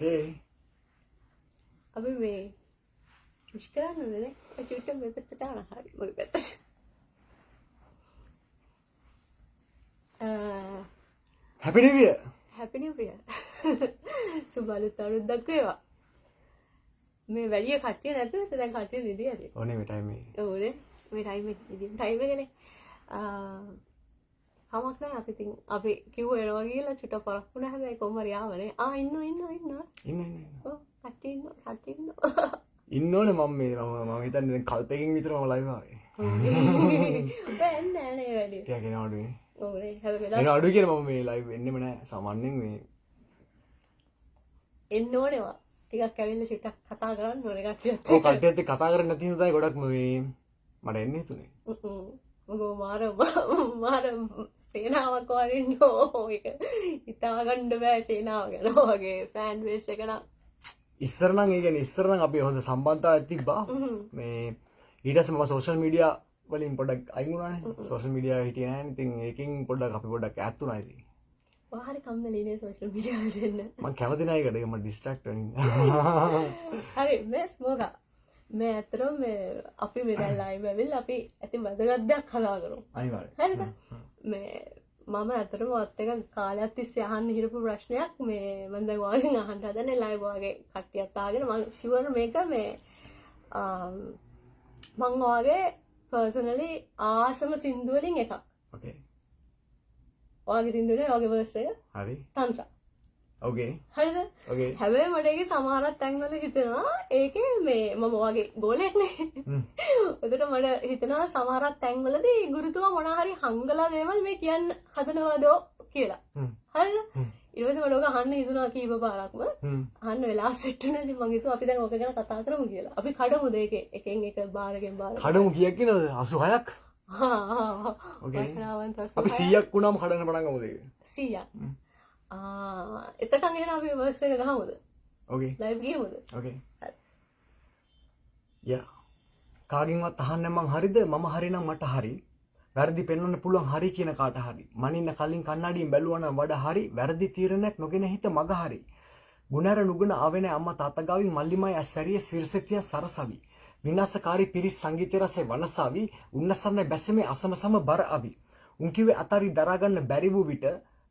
Okay. අපි මේ විශ් කරන්න ඕනේ චුට්ට මේ පැත්තට ආන හරි මගේ පැත්තට. Happy New Year. Happy New Year. සුබ අලුත් අවුරුද්දක් වේවා. මේ වැඩි කට්ටිය නැතුව දැන් කට්ටිය නිදි ඇති. ඕනේ මේ ටයිම් එකේ. ඕනේ මේ ටයිම් එකනේ. කමක් නැහැ අපි ඉතින් අපි කිව්ව එනවා කියලා චුට්ට පරක් වුණා හැබැයි කොහොම හරි ආවනේ. ඉන්න. ඔව් කට්ටිය ඉන්න. ඉන්නෝනේ මම හිතන්නේ දැන් කල්පයකින් විතර මම ලයිව් ආවේ. බෑ නෑ වැඩි. ටිකක් එන අඩුවේ. ඕනේ හැබැයි එන අඩුව කියන මම මේ ලයිව් එන්නෙම නෑ සාමාන්‍යයෙන් මේ එන්න ඕනේවා. ටිකක් ඇවිල්ලා චුට්ටක් කතා කරන්න ඕනේ කට්ටියත්. ඔව් කට්ටියත් එක්ක කතා කරන්නේ නැති හින්දා ගොඩක් මේ මට එන්නේ හිතුනේ. මගෝ මාර සේනාවක් වරින්න ඕක හිතා ගන්න බෑ සේනාව ගැන වගේ ෆෑන් බේස් එක නම් ඉස්සර නම් ඒ කියන්නේ ඉස්සර නම් අපි හොඳ සම්බන්ධතාවයක් තිබ්බා. මේ ඊට පස්සේ මම සෝෂල් මීඩියා වලින් පොඩ්ඩක් අයින් වුණානේ. සෝෂල් මීඩියා හිටියේ නැහැ. ඉතින් ඒකෙන් පොඩ්ඩක් අපි පොඩ්ඩක් ඈත් වුණා ඉතින්. ඔයාලි කම්මැලිනේ සෝෂල් මීඩියා වලින්. මම කැමති නැහැ ඒකට. මම ඩිස්ට්‍රැක්ට් වෙනින්. හරි මේ ස්මෝකා මේ ඇත්තටම මේ අපි මේ දැන් ලයිව් ඇවිල්ලා අපි ඇති වැදගත් දෙයක් කතා කරමු. අනිවාර්යයෙන්. හරිද? මේ මම ඇත්තටම ඔයත් එක කාලයක් තිස්සේ අහන්න හිටපු ප්‍රශ්නයක් මේ මම දැන් ඔයාගෙන් අහන්න හදන්නේ ලයිව් වගේ කට්ටියත් ආගෙන මම ෂුවර් මේක මේ මම ඔයාගේ පර්සනලි ආසම සින්දු වලින් එකක්. ඕකේ. ඔයාගේ සින්දුවේ ඔයාගේ වර්ස් එක. හරි. තන්ත්‍ර. ඕකේ. හරිද? ඕකේ. හැබැයි මට ඒකේ සමහරක් තැන්වල හිතෙනවා ඒකේ මේ මම ඔයාගේ ගෝලයක් නේ. එතකොට මට හිතෙනවා සමහරක් තැන්වලදී ගුරුතුමා මොනවා හරි හංගලා දේවල් මේ කියන්න හදනවදෝ කියලා. හරිද? ඊට පස්සේ මට ඔක අහන්න හිතුණා කීප පාරක්ම. අහන්න වෙලා සෙට් වෙනවා. ඉතින් මම හිතුවා අපි දැන් ඔක ගැන කතා කරමු කියලා. අපි කඩමුද ඒකේ එකෙන් එක බාරකින් බාර. කඩමු කීයක් කියනවද? 86ක්. ඕකේ. අපි 100ක් වුණාම කඩන්න පටන් ගමුද ඒක? 100ක්. එතකන් එහෙනම් අපි වර්ස් එක ගහමුද? ඕකේ. ලයිව් ගියමුද? ඕකේ. යා. කාගෙන්වත් අහන්න මං හරිද? මම හරි නම් මට හරි. වැරදි පෙන්වන්න පුළුවන් හරි කියන කාට හරි. මනින්න කලින් කන්නඩියෙන් බැලුවා නම් වඩා හරි. වැරදි තීරණයක් නොගෙන හිත මග හරි. ගුණර නුගුණ ආවෙන අම්මා තාත්තා ගාවින් මල්ලිමයි ඇස්සරිය සිරසෙතිය සරසවි. විනාශකාරී පිරිස් සංගීත රසෙ වනසාවි. උන්නසන්න බැසමේ අසම සම බර අවි. උන් කිව්වේ අතරි දරා ගන්න බැරි වූ විට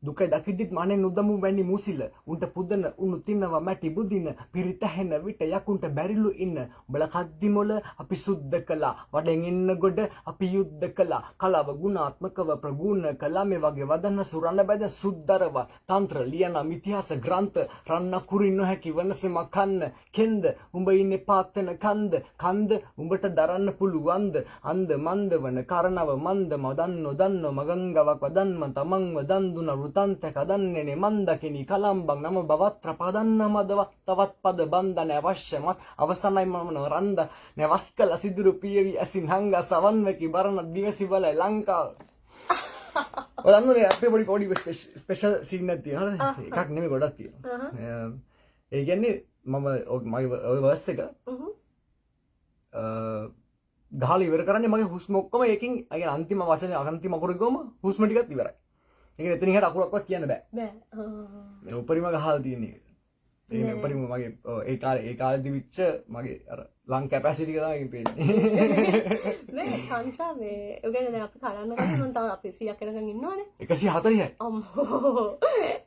දුක දකිද්දිත් මනේ නුදමු වැනි මුසිල උන්ට පුදන උණු තින්නවා මැටි බුදින පිරිත හැන විට යකුන්ට බැරිලු ඉන්න උඹලා කද්දි මොල අපි සුද්ධ කළා වඩෙන් ඉන්න ගොඩ අපි යුද්ධ කළා කලව ගුණාත්මකව ප්‍රගුණ කළා මේ වගේ වදන්න සුරන්න බැද සුද්දරව තන්ත්‍ර ලියන ඉතිහාස ග්‍රන්ථ රන්න කුරින් නොහැකි වනසෙම කන්න කෙන්ද උඹ ඉන්නේ පාත්තන කන්ද උඹට දරන්න පුළුවන්ද අන්ද මන්ද වන කරනව මන්දම දන්නෝ මගංගවක් වදන්ම තමන්ව දන් දුන තන්ත කදන්නේනේ මන්දකිනි කලම්බන් නම බවත්‍ර පදන්නමදව තවත් පද බන්ධන අවශ්‍යමත් අවසනයි මම රන්ද නැවස් කළ සිදුරු පියවි ඇසින් හංග සවන්වකි බරණ දිවසි වල ලංකාව ඔයන්නේ අපේ පොඩි ස්පෙෂල් සීන් එකක් තියෙනවා එකක් නෙමෙයි ගොඩක් තියෙනවා ඒ කියන්නේ මම මගේ ඔය වර්ස් එක ගහලා ඉවර කරන්නේ මගේ හුස්ම ඔක්කොම ඒකින් අය අන්තිම වචනේ අන්තිම අකුර ගොම හුස්ම ටිකත් ඉවරයි ඒක එතනින් එහාට අකුරක්වත් කියන්න බෑ. මේ උපරිම ගහලා තියෙන එක. ඒ උපරිම මගේ ඒ කාලේ දිවිච්ච මගේ අර ලං කැපැසිටි එක තමයි පේන්නේ. මේ තන්ත්‍රා මේ ඒ කියන්නේ අපි කලන්න ගන්න මම තව අපි 100ක් වෙනකන් ඉන්නවනේ. 140යි. අම්මෝ.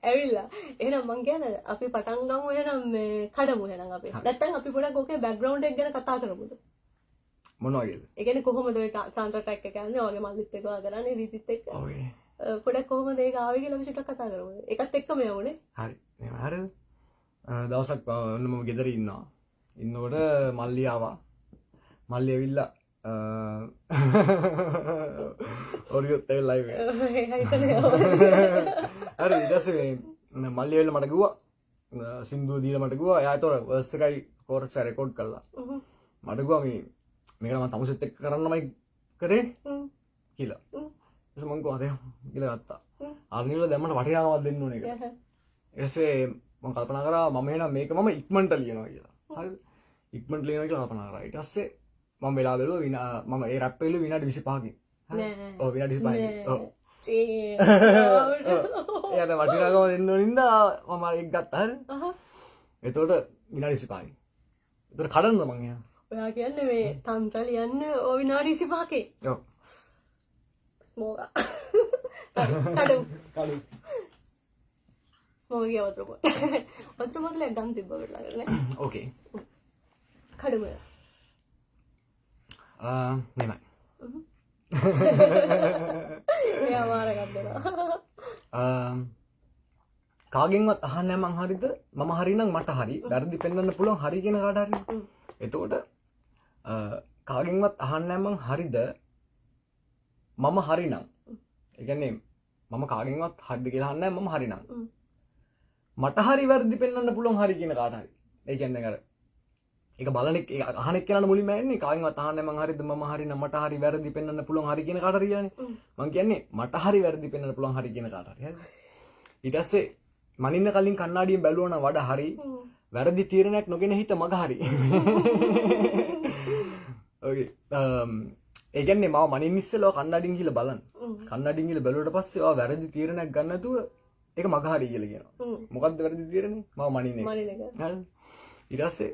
ඇවිල්ලා. එහෙනම් මං කියන්නේ අපි පටන් ගමු එහෙනම් මේ කඩමු එහෙනම් අපි. නැත්තම් අපි පොඩක් ඔකේ බෑග්ග්‍රවුන්ඩ් එක ගැන කතා කරමුද? මොන වගේද? ඒ කියන්නේ කොහොමද ඔය තන්ත්‍ර ටැක් එක යන්නේ? ඔයගේ මල්ලිත් එක කරන්නේ රීතිත් එක්ක. ඔව්. පොඩක් කොහොමද ඒක ආවේ කියලා අපි චුට්ටක් කතා කරමු. ඒකත් එක්කම යමුනේ. හරි. එහෙනම් හරිද? දවසක් ඔන්න මම ගෙදර ඉන්නවා. ඉන්නකොට මල්ලි ආවා. මල්ලි ඇවිල්ලා ඔරියොත් ඒ ලයිව් එක. හරි ඊට පස්සේ මල්ලි ඇවිල්ලා මට කිව්වා සින්දුව දීලා මට කිව්වා එයා ඒතොර වර්ස් එකයි කෝරස් එක රෙකෝඩ් කළා. මට කිව්වා මේක මම තමුසෙත් එක්ක කරන්නමයි කරේ කියලා. ඊට මං කිව්වා දැන් කියලා ගත්තා. අරනිවල දැම්මට වටිනාකමක් දෙන්න ඕනේ කියලා. ඊට පස්සේ මම කල්පනා කරා මම එහෙනම් මේක මම ඉක්මනට ලියනවා කියලා. හරිද? ඉක්මනට ලියනවා කියලා කල්පනා කරා. ඊට පස්සේ මම වෙලා බැලුවා මම ඒ රැප් එකේ විනාඩි 25කින්. නෑ. ඔව් විනාඩි 25කින්. ඔව්. ඒ එයාට වටිනාකම දෙන්න ඕන නින්දා මම ඒක ගත්තා හරිද? එතකොට විනාඩි 25යි. එතකොට කඩන්නද මං එහා? ඔයා කියන්නේ මේ තන්ත්‍ර ලියන්න ඔය විනාඩි 25කේ. ඔව්. ස්මෝගා. කඩු. කඩු. ස්මෝගිය වතුර පොත්. වතුර පොත්ල ගම් තිබ්බ ළඟනේ. ඕකේ. කඩුම. මෙමය. එයා මාරගත් දෙනවා. කාගෙන්වත් අහන්නේ මං හරිද මම හරිනම් මට හරි වැරදි පෙන්වන්න පුළුවන් හරි කියන කාට හරි. එතකොට කාගෙන්වත් අහන්නේ මං හරිද මම හරිනම් ඒ කියන්නේ මම කාගෙන්වත් හරිද කියලා අහන්නේ මම හරිනම් මට හරි වැරදි පෙන්වන්න පුළුවන් හරි කියන කාට හරි. ඒ කියන්නේ අර ඒක බලන එක අහන එක්කනට මුලින්ම එන්නේ කාගෙන්වත් අහන්නේ මං හරිද මම හරිනම් මට හරි වැරදි පෙන්වන්න පුළුවන් හරි කියන කාට හරි කියන්නේ. මං කියන්නේ මට හරි වැරදි පෙන්වන්න පුළුවන් හරි කියන කාට හරි. හරිද? ඊට පස්සේ මනින්න කලින් කණ්ණාඩියෙන් බැලුවා නම් වඩා හරි වැරදි තීරණයක් නොගෙන හිත මග හරි. ඕකේ. ඒ කියන්නේ මම මනින්න ඉස්සෙල්ලා කණ්ණාඩියෙන් ගිහලා බලන්න. කණ්ණාඩියෙන් ගිහලා බැලුවට පස්සේ ඔයා වැරදි තීරණයක් ගන්න නැතුව ඒක මග හරි කියලා කියනවා. මොකද්ද වැරදි තීරණේ? මම මනින්නේ. හරිද? ඊට පස්සේ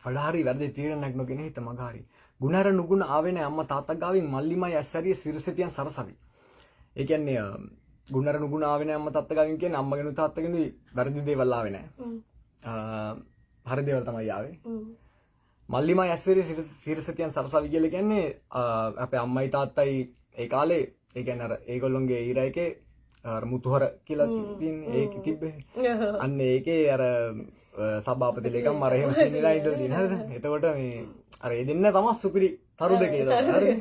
වඩා හරි වැරදි තීරණයක් නොගෙන හිත මග හරි. ගුණාර නුගුණ ආවේ නැහැ අම්මා තාත්තා ගාවින් මල්ලිමයි ඇස්සරිය සිරසතියන් සරසවි. ඒ කියන්නේ ගුණර නුගුණ ආවේ නැහැ අම්මා තාත්තා ගාවින් කියන්නේ අම්මගෙනුයි තාත්තගෙනුයි වැරදි දේවල් ආවේ නැහැ. හරි දේවල් තමයි ආවේ. මල්ලිමයි ඇස්සරිය සිරසතියන් සරසවි කියලා කියන්නේ අපේ අම්මයි තාත්තයි ඒ කාලේ ඒ කියන්නේ අර ඒගොල්ලොන්ගේ ඊර එකේ අර මුතුහර කියලා තියෙන්නේ ඒක තිබ්බේ. අන්න ඒකේ අර සභාපති ලේකම් මර එහෙම සින්නලා ඉඳලා තියෙන හරිද? එතකොට මේ අර ඒ දෙන්න තමයි සුපිරි තරු දෙකේ තමයි හරිද?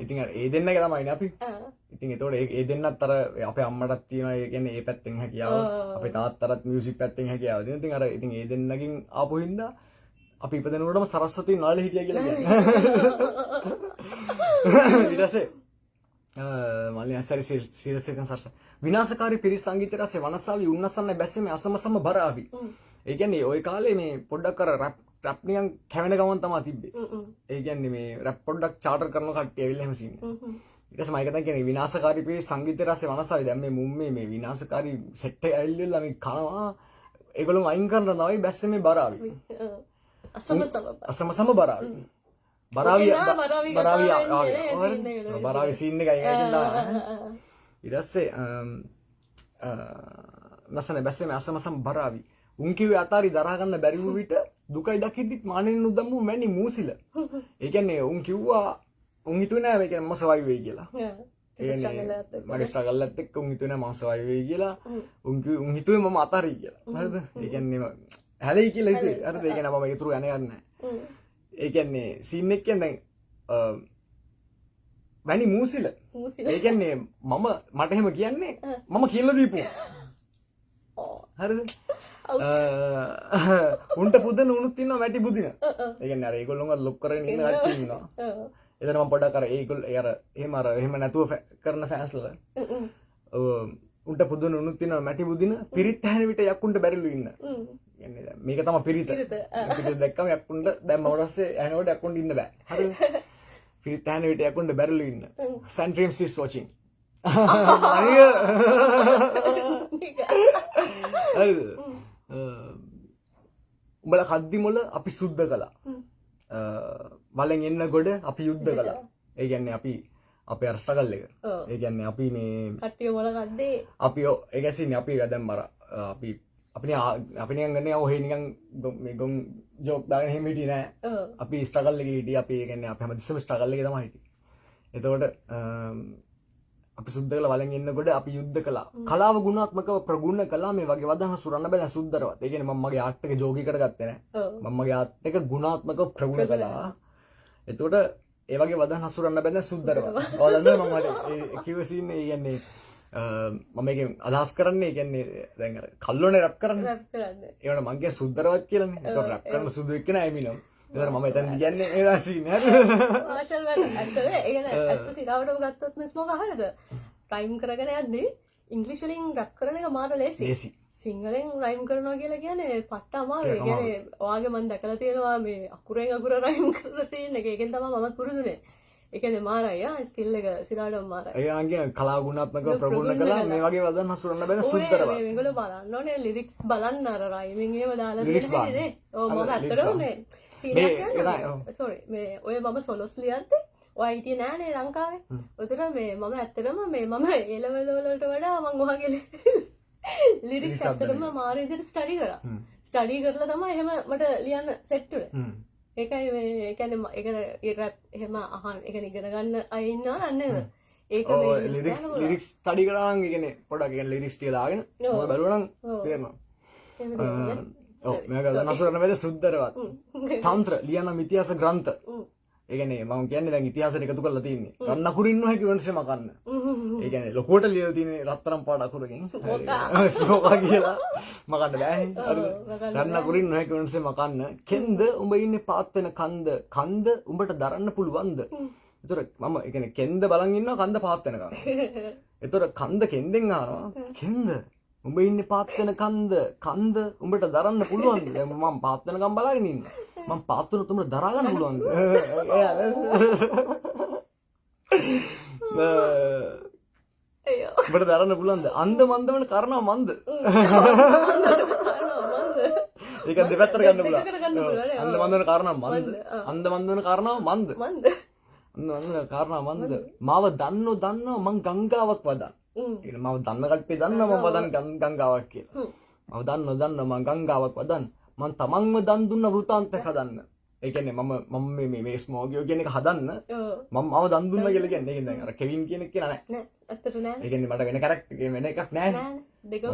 ඉතින් අර ඒ දෙන්නගේ තමයිනේ අපි. ඉතින් එතකොට ඒ දෙන්නත් අර අපේ අම්මටත් තියෙනවා ඒ කියන්නේ ඒ පැත්තෙන් හැකියාව. අපේ තාත්තටත් මියුසික් පැත්තෙන් හැකියාව. ඉතින් අර ඉතින් ඒ දෙන්නගෙන් ආපු හින්දා අපි ඉපදෙනකොටම සරස්වති නාලේ හිටියා කියලා කියන්නේ. ඊට පස්සේ මල්ලි ඇස්සරි සිරසෙන් සරස විනාශකාරී පිරිස් සංගීත රසයේ වනසාවි උන්නසන්න බැස්සෙමේ අසමසම බරාවි. ඒ කියන්නේ ওই කාලේ මේ පොඩ්ඩක් අර රැප් නිකන් කැවෙන ගමන් තමයි තිබ්බේ. ඒ කියන්නේ මේ රැප් පොඩ්ඩක් චාටර් කරන කට්ටිය ඇවිල්ලා එහෙම සින්නේ. ඊට පස්සේ මම හිතන්නේ කියන්නේ විනාශකාරී පිරිස් සංගීත රසයේ වනසාවි දැන් මේ මුම් මේ විනාශකාරී සෙට් එක ඇවිල්ලා මේ කනවා ඒගොල්ලෝ අයින් කරන නවයි බැස්සෙමේ බරාවි. අසමසම බරාවි. බරාවි සීන් එකයි ඇවිල්ලා ඊට පස්සේ නැසනේ බැස්සෙමේ අසමසම බරාවි. උන් කිව්වේ අතාරි දරා ගන්න බැරි වූ විට දුකයි දකිද්දිත් මානෙන් උදම්මු මැනි මූසිල. ඒ කියන්නේ උන් කිව්වා උන් හිතුවේ නෑ මේක මම සවයි වෙයි කියලා. ඒ කියන්නේ මගේ ස්ට්‍රගල් එකත් එක්ක උන් හිතුවේ නෑ මම සවයි වෙයි කියලා. උන් හිතුවේ මම අතාරි කියලා. හරිද? ඒ කියන්නේ හැලෙයි කියලා හිතුවේ. හරිද? ඒ කියන්නේ මම ඉතුරු යන්නේ නැහැ. ඒ කියන්නේ සීන් එක කියන්නේ මැනි මූසිල. ඒ කියන්නේ මට එහෙම කියන්නේ මම කියලා දීපු. හරිද? උන්ට පුදන උනුත් ඉන්නවා මැටි බුදින. ඒ කියන්නේ අර ඒගොල්ලෝම ලොක් කරගෙන ඉන්න කට්ටිය ඉන්නවා. එතන මම පොඩ්ඩක් අර ඒගොල්ලෝ අර එහෙම නැතුව කරන ෆෑන්ස්ලා. උන්ට පුදන උනුත් ඉන්නවා මැටි බුදින පිරිත් හැන විට යක්කුන්ට බැරිලු ඉන්න. කියන්නේ දැන් මේක තමයි පිරිත. පිරිත දැක්කම යක්කුන්ට දැන් මම ඊටසේ ඇහෙනකොට යක්කුන්ට ඉන්න බෑ. හරිද? පිරිත් හැන විට යක්කුන්ට බැරිලු ඉන්න. Sun Dreams is watching. හරිද? උඹලා කද්දි මොළ අපි සුද්ධ කළා. වලෙන් එන්න ගොඩ අපි යුද්ධ කළා. ඒ කියන්නේ අපි අපේ අර ස්ට්‍රගල් එක. ඒ කියන්නේ අපි මේ කට්ටිය මොළ කද්දේ අපි ඒක ඇසින්නේ අපි දැන් මර අපි නිකන් ගන්නේ ඔහේ නිකන් මේ ගොන් ජෝක් දාගෙන එහෙම හිටියේ නෑ. අපි ස්ට්‍රගල් එකේ හිටියේ අපි ඒ කියන්නේ අපි හැමදෙස්සම ස්ට්‍රගල් එකේ තමයි හිටියේ. එතකොට අපි සුද්ධ කළ වලෙන් එන්නකොට අපි යුද්ධ කළා. කලාව ගුණාත්මකව ප්‍රගුණ කළා මේ වගේ වදන සුරන්න බෑ සුද්ධරවත්. ඒ කියන්නේ මම මගේ ආර්ට් එක ජෝගී කරගත්තේ නෑ. මම මගේ ආර්ට් එක ගුණාත්මකව ප්‍රගුණ කළා. එතකොට ඒ වගේ වදන හසුරන්න බෑ සුද්ධරවත්. ඔයාලා දන්නවද මම මට කිව්ව සීන් එක කියන්නේ මම මේකෙන් අදහස් කරන්නේ කියන්නේ දැන් අර කල්ලෝනේ රැප් කරන්නේ. ඒකට මං කියන්නේ සුද්ධරවත් කියලානේ. ඒක රැප් කරන සුදු එක්ක නෑ එමිනම්. ඒතර මම එතන කියන්නේ ඒ රාසී නේද? මාෂල් වැඩ ඇත්තද? ඒ කියන්නේ ඇත්ත සිරාවටම ගත්තොත් මිස් මොකක් හරියද? රයිම් කරගෙන යද්දී ඉංග්‍රීසි වලින් රැප් කරන එක මාර ලේසි. සිංහලෙන් රයිම් කරනවා කියලා කියන්නේ පට්ට අමාරුයි. ඒ කියන්නේ ඔයාගේ මම දැකලා තියෙනවා මේ අකුරෙන් අකුර රයිම් කරන සීන් එක. ඒකෙන් තමයි මමත් පුරුදුනේ. ඒ කියන්නේ මාරයි ස්කිල් එක සිරාටම මාරයි. ඒ අංගේ කලා ගුණාත්මකව ප්‍රගුණ කළා මේ වගේ වදන් හසුරන්න බෑ සුන්දරව. මේගොල්ලෝ බලන්න ඕනේ ලිරික්ස් බලන්න අර රයිමින් ඒව දාලා Lyrics තියෙන නේ. ඔව් මම ඇත්තටම මේ සීනයක් කියන්නේ සෝරි මේ ඔය මම සොලොස් ලියද්දි ඔය හිටියේ නෑනේ ලංකාවේ. උතන මේ මම ඇත්තටම මේ මම ඒ ලෙවල් වලට වඩා මම ඔහගේ ලිරික්ස් ඇත්තටම මාර විදිහට ස්ටඩි කරා. ස්ටඩි කරලා තමයි එහෙම මට ලියන්න සෙට් උනේ. ඒකයි මේ ඒ කියන්නේ ඒක රැප් එහෙම අහන්න ඒ කියන්නේ ඉගෙන ගන්න අය ඉන්නවා නේද? ඒක මේ ලිරික්ස් ස්ටඩි කරා නම් ඒ කියන්නේ පොඩක් කියන්නේ ලිරික්ස් ටික දාගෙන මම බලුවා නම් තේරෙනවා. ඔව් මේක දනසුරන වෙද සුද්දරවත්. තන්ත්‍ර ලියන ඉතිහාස ග්‍රන්ථ. ඒ කියන්නේ මම කියන්නේ දැන් ඉතිහාසයට එකතු කරලා තියෙන්නේ. රන් අකුරු ඉන්නවා කිව්වොත් මකන්න. ඒ කියන්නේ ලොකුවට ලියලා තියෙන්නේ රත්තරන් පාට අකුරකින්. සෝකා කියලා මකන්න බෑනේ. හරිද? රන් අකුරු ඉන්නවා කිව්වොත් මකන්න. කෙන්ද උඹ ඉන්නේ පාත් වෙන කන්ද. කන්ද උඹට දරන්න පුළුවන්ද? ඒතර මම ඒ කියන්නේ කෙන්ද බලන් ඉන්නවා කන්ද පාත් වෙනකන්. ඒතර කන්ද කෙන්දෙන් අහනවා. කෙන්ද උඹ ඉන්නේ පාත් වෙන කන්ද. කන්ද උඹට දරන්න පුළුවන්ද? දැන් මම පාත් වෙනකන් බලාගෙන ඉන්නවා. මම පාත් වුණොත් උඹට දරා ගන්න පුළුවන්ද? උඹට දරන්න පුළුවන්ද? අන්ද මන්ද වන කරනවා මන්ද. ඒක දෙපැත්තට ගන්න පුළුවන්. අන්ද මන්ද වන කාරණා මන්ද. අන්ද මන්ද වන කාරණා මන්ද. අන්ද මන්ද කාරණා මන්ද. මාව දන්නෝ මං ගංගාවක් වදන්. ඒ මාව දන්න කට්ටිය දන්නවා මම වදන් ගංගාවක් කියලා. මාව දන්නෝ මං ගංගාවක් වදන්. මං තමන්ව දන් දුන්න වෘතාන්තයක් හදන්න. ඒ කියන්නේ මම මේ ස්මෝගියෝ කියන එක හදන්න මම දන් දුන්නා කියලා කියන්නේ. ඒ කියන්නේ අර කෙවින් කියන එක කියලා නෑ. නෑ ඇත්තට නෑ. ඒ කියන්නේ මට වෙන කැරක්ටර් එකක් වෙන එකක් නෑ. නෑ. දෙකම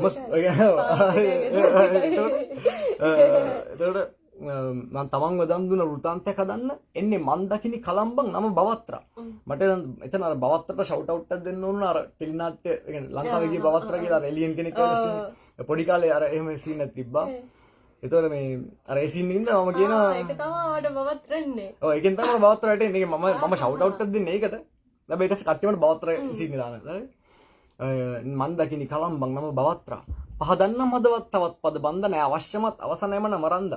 ඒකට මම තමන්ව දන් දුන්න වෘතාන්තයක් හදන්න එන්නේ මන් දකිනි කලම්බන් නම බවත්‍රා. මට එතන අර බවත්‍රට ෂවුට් අවුට් එකක් දෙන්න ඕන අර ටෙලිනාට්‍ය ඒ කියන්නේ ලංකාවේ ගිය බවත්‍රා කියලා අර එලියන් කෙනෙක් කියලා සීන් පොඩි කාලේ අර එහෙම සීන් එකක් තිබ්බා. ඒතකොට මේ අර ඒ සීන් එකෙන්ද මම කියනවා ඒක තමයි වඩ බවත්‍රන්නේ. ඔව් ඒකෙන් තමයි බවත්‍රාට එන්නේ. ඒක මම ෂවුට් අවුට් එකක් දෙන්නේ ඒකට. හැබැයි ඊට පස්සේ කට්ටියමට බවත්‍රා සීන් එක දානවා. හරි. මන් දකිනි කලම්බන් නම බවත්‍රා. පහදන්න මදවත් තවත් පද බන්ද නැහැ අවශ්‍යමත් අවසනයම නමරන්ද.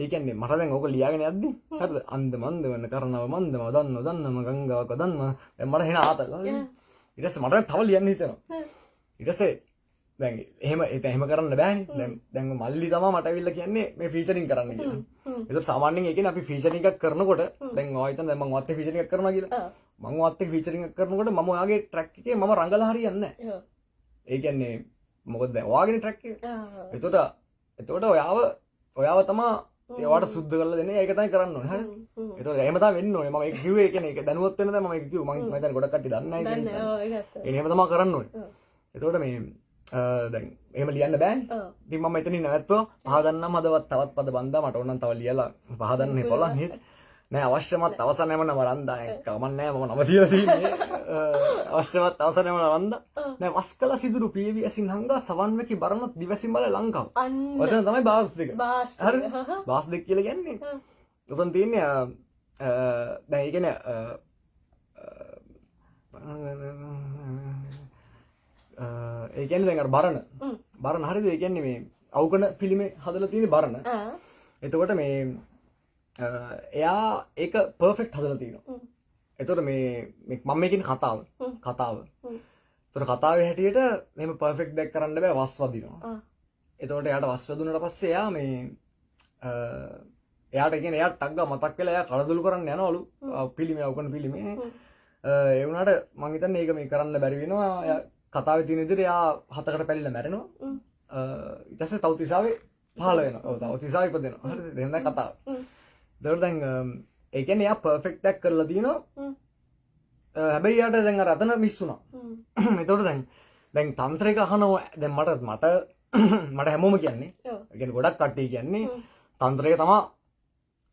ඒ කියන්නේ මට දැන් ඕක ලියාගෙන යද්දි හරිද අන්ද මන්ද වෙන කරනව මන්ද මම දන්නම ගංගාවක දන්නම දැන් මට එන ආතල් හරි ඊට පස්සේ මට තව ලියන්න හිතෙනවා ඊට පස්සේ දැන් එහෙම කරන්න බෑනේ දැන් මල්ලි තමයි මට ඇවිල්ලා කියන්නේ මේ ෆීචරින් කරන්න කියලා ඒක සාමාන්‍යයෙන් ඒ කියන්නේ අපි ෆීචරින් එකක් කරනකොට දැන් ඔය හිතන්න දැන් මම ඔයත් ෆීචරින් එකක් කරනවා කියලා මම ඔයත් ෆීචරින් එකක් කරනකොට මම ඔයාගේ ට්‍රැක් එකේ මම රංගලා හරියන්නේ නැහැ ඒ කියන්නේ මොකද දැන් ඔයාගේ ට්‍රැක් එක එතකොට ඔයාව තමයි ඒවට සුද්ධ කරලා දෙන්නේ ඒක තමයි කරන්න ඕනේ හරිද ඒතකොට එහෙම තමයි වෙන්න ඕනේ මම ඒක කිව්වේ ඒ කියන්නේ ඒක දැනුවත් වෙන තමයි මම ඒක කිව්වේ මම හිතන්නේ ගොඩක් කට්ටිය දන්නේ නැහැ කියන්නේ ඔව් ඒක ඇත්ත එහෙම තමයි කරන්න ඕනේ එතකොට මේ දැන් එහෙම ලියන්න බෑනේ ඉතින් මම එතනින් නැවැත්තුවා පහදන්නම් හදවත් තවත් පද බන්දා මට ඕනනම් තව ලියලා පහදන්න බලන්න නේද නෑ අවශ්‍යමත් අවසනයම නම රන්දා කමක් නෑ මම නම තියලා තියෙන්නේ අවශ්‍යමත් අවසනයම රන්දා නෑ වස්කල සිදුරු පියවි ඇසින් හංගා සවන් වෙකි බරණත් දිවසින් බල ලංකාව ඔතන තමයි බාස් දෙක හරිද බාස් දෙක කියලා කියන්නේ උතන් තියෙන්නේ දැන් ඒ කියන්නේ ඒ කියන්නේ දැන් අර බරණ හරිද ඒ කියන්නේ මේ අවුකන පිළිමේ හදලා තියෙන්නේ බරණ එතකොට මේ එයා ඒක පර්ෆෙක්ට් හදලා තියෙනවා. එතකොට මේ මම මේ කියන කතාව. එතකොට කතාවේ හැටියට මෙහෙම පර්ෆෙක්ට් දෙයක් කරන්න බෑ වස් වදිනවා. එතකොට එයාට වස් වදුනට පස්සේ එයා මේ එයාට කියන්නේ එයා ටග්ග මතක් වෙලා එයා කලදොළු කරන්න යනවලු පිළිමේ අවකන පිළිමේ. ඒ වුණාට මම හිතන්නේ ඒක මේ කරන්න බැරි වෙනවා. එයා කතාවේ තියෙන විදිහට එයා හතකට පැලිලා මැරෙනවා. ඊට පස්සේ තවතිසාවේ පහළ වෙනවා. ඔව් තවතිසාවේ ඉපදෙනවා. හරිද? දෙන්න කතාව. දැන් ඒ කියන්නේ එයා පර්ෆෙක්ට් එකක් කරලා තියෙනවා. හැබැයි යාට දැන් අර අතන මිස් වුණා. එතකොට දැන් තන්ත්‍රයක අහනවා දැන් මට හැමෝම කියන්නේ. ඒ කියන්නේ ගොඩක් කට්ටිය කියන්නේ තන්ත්‍රයක තමයි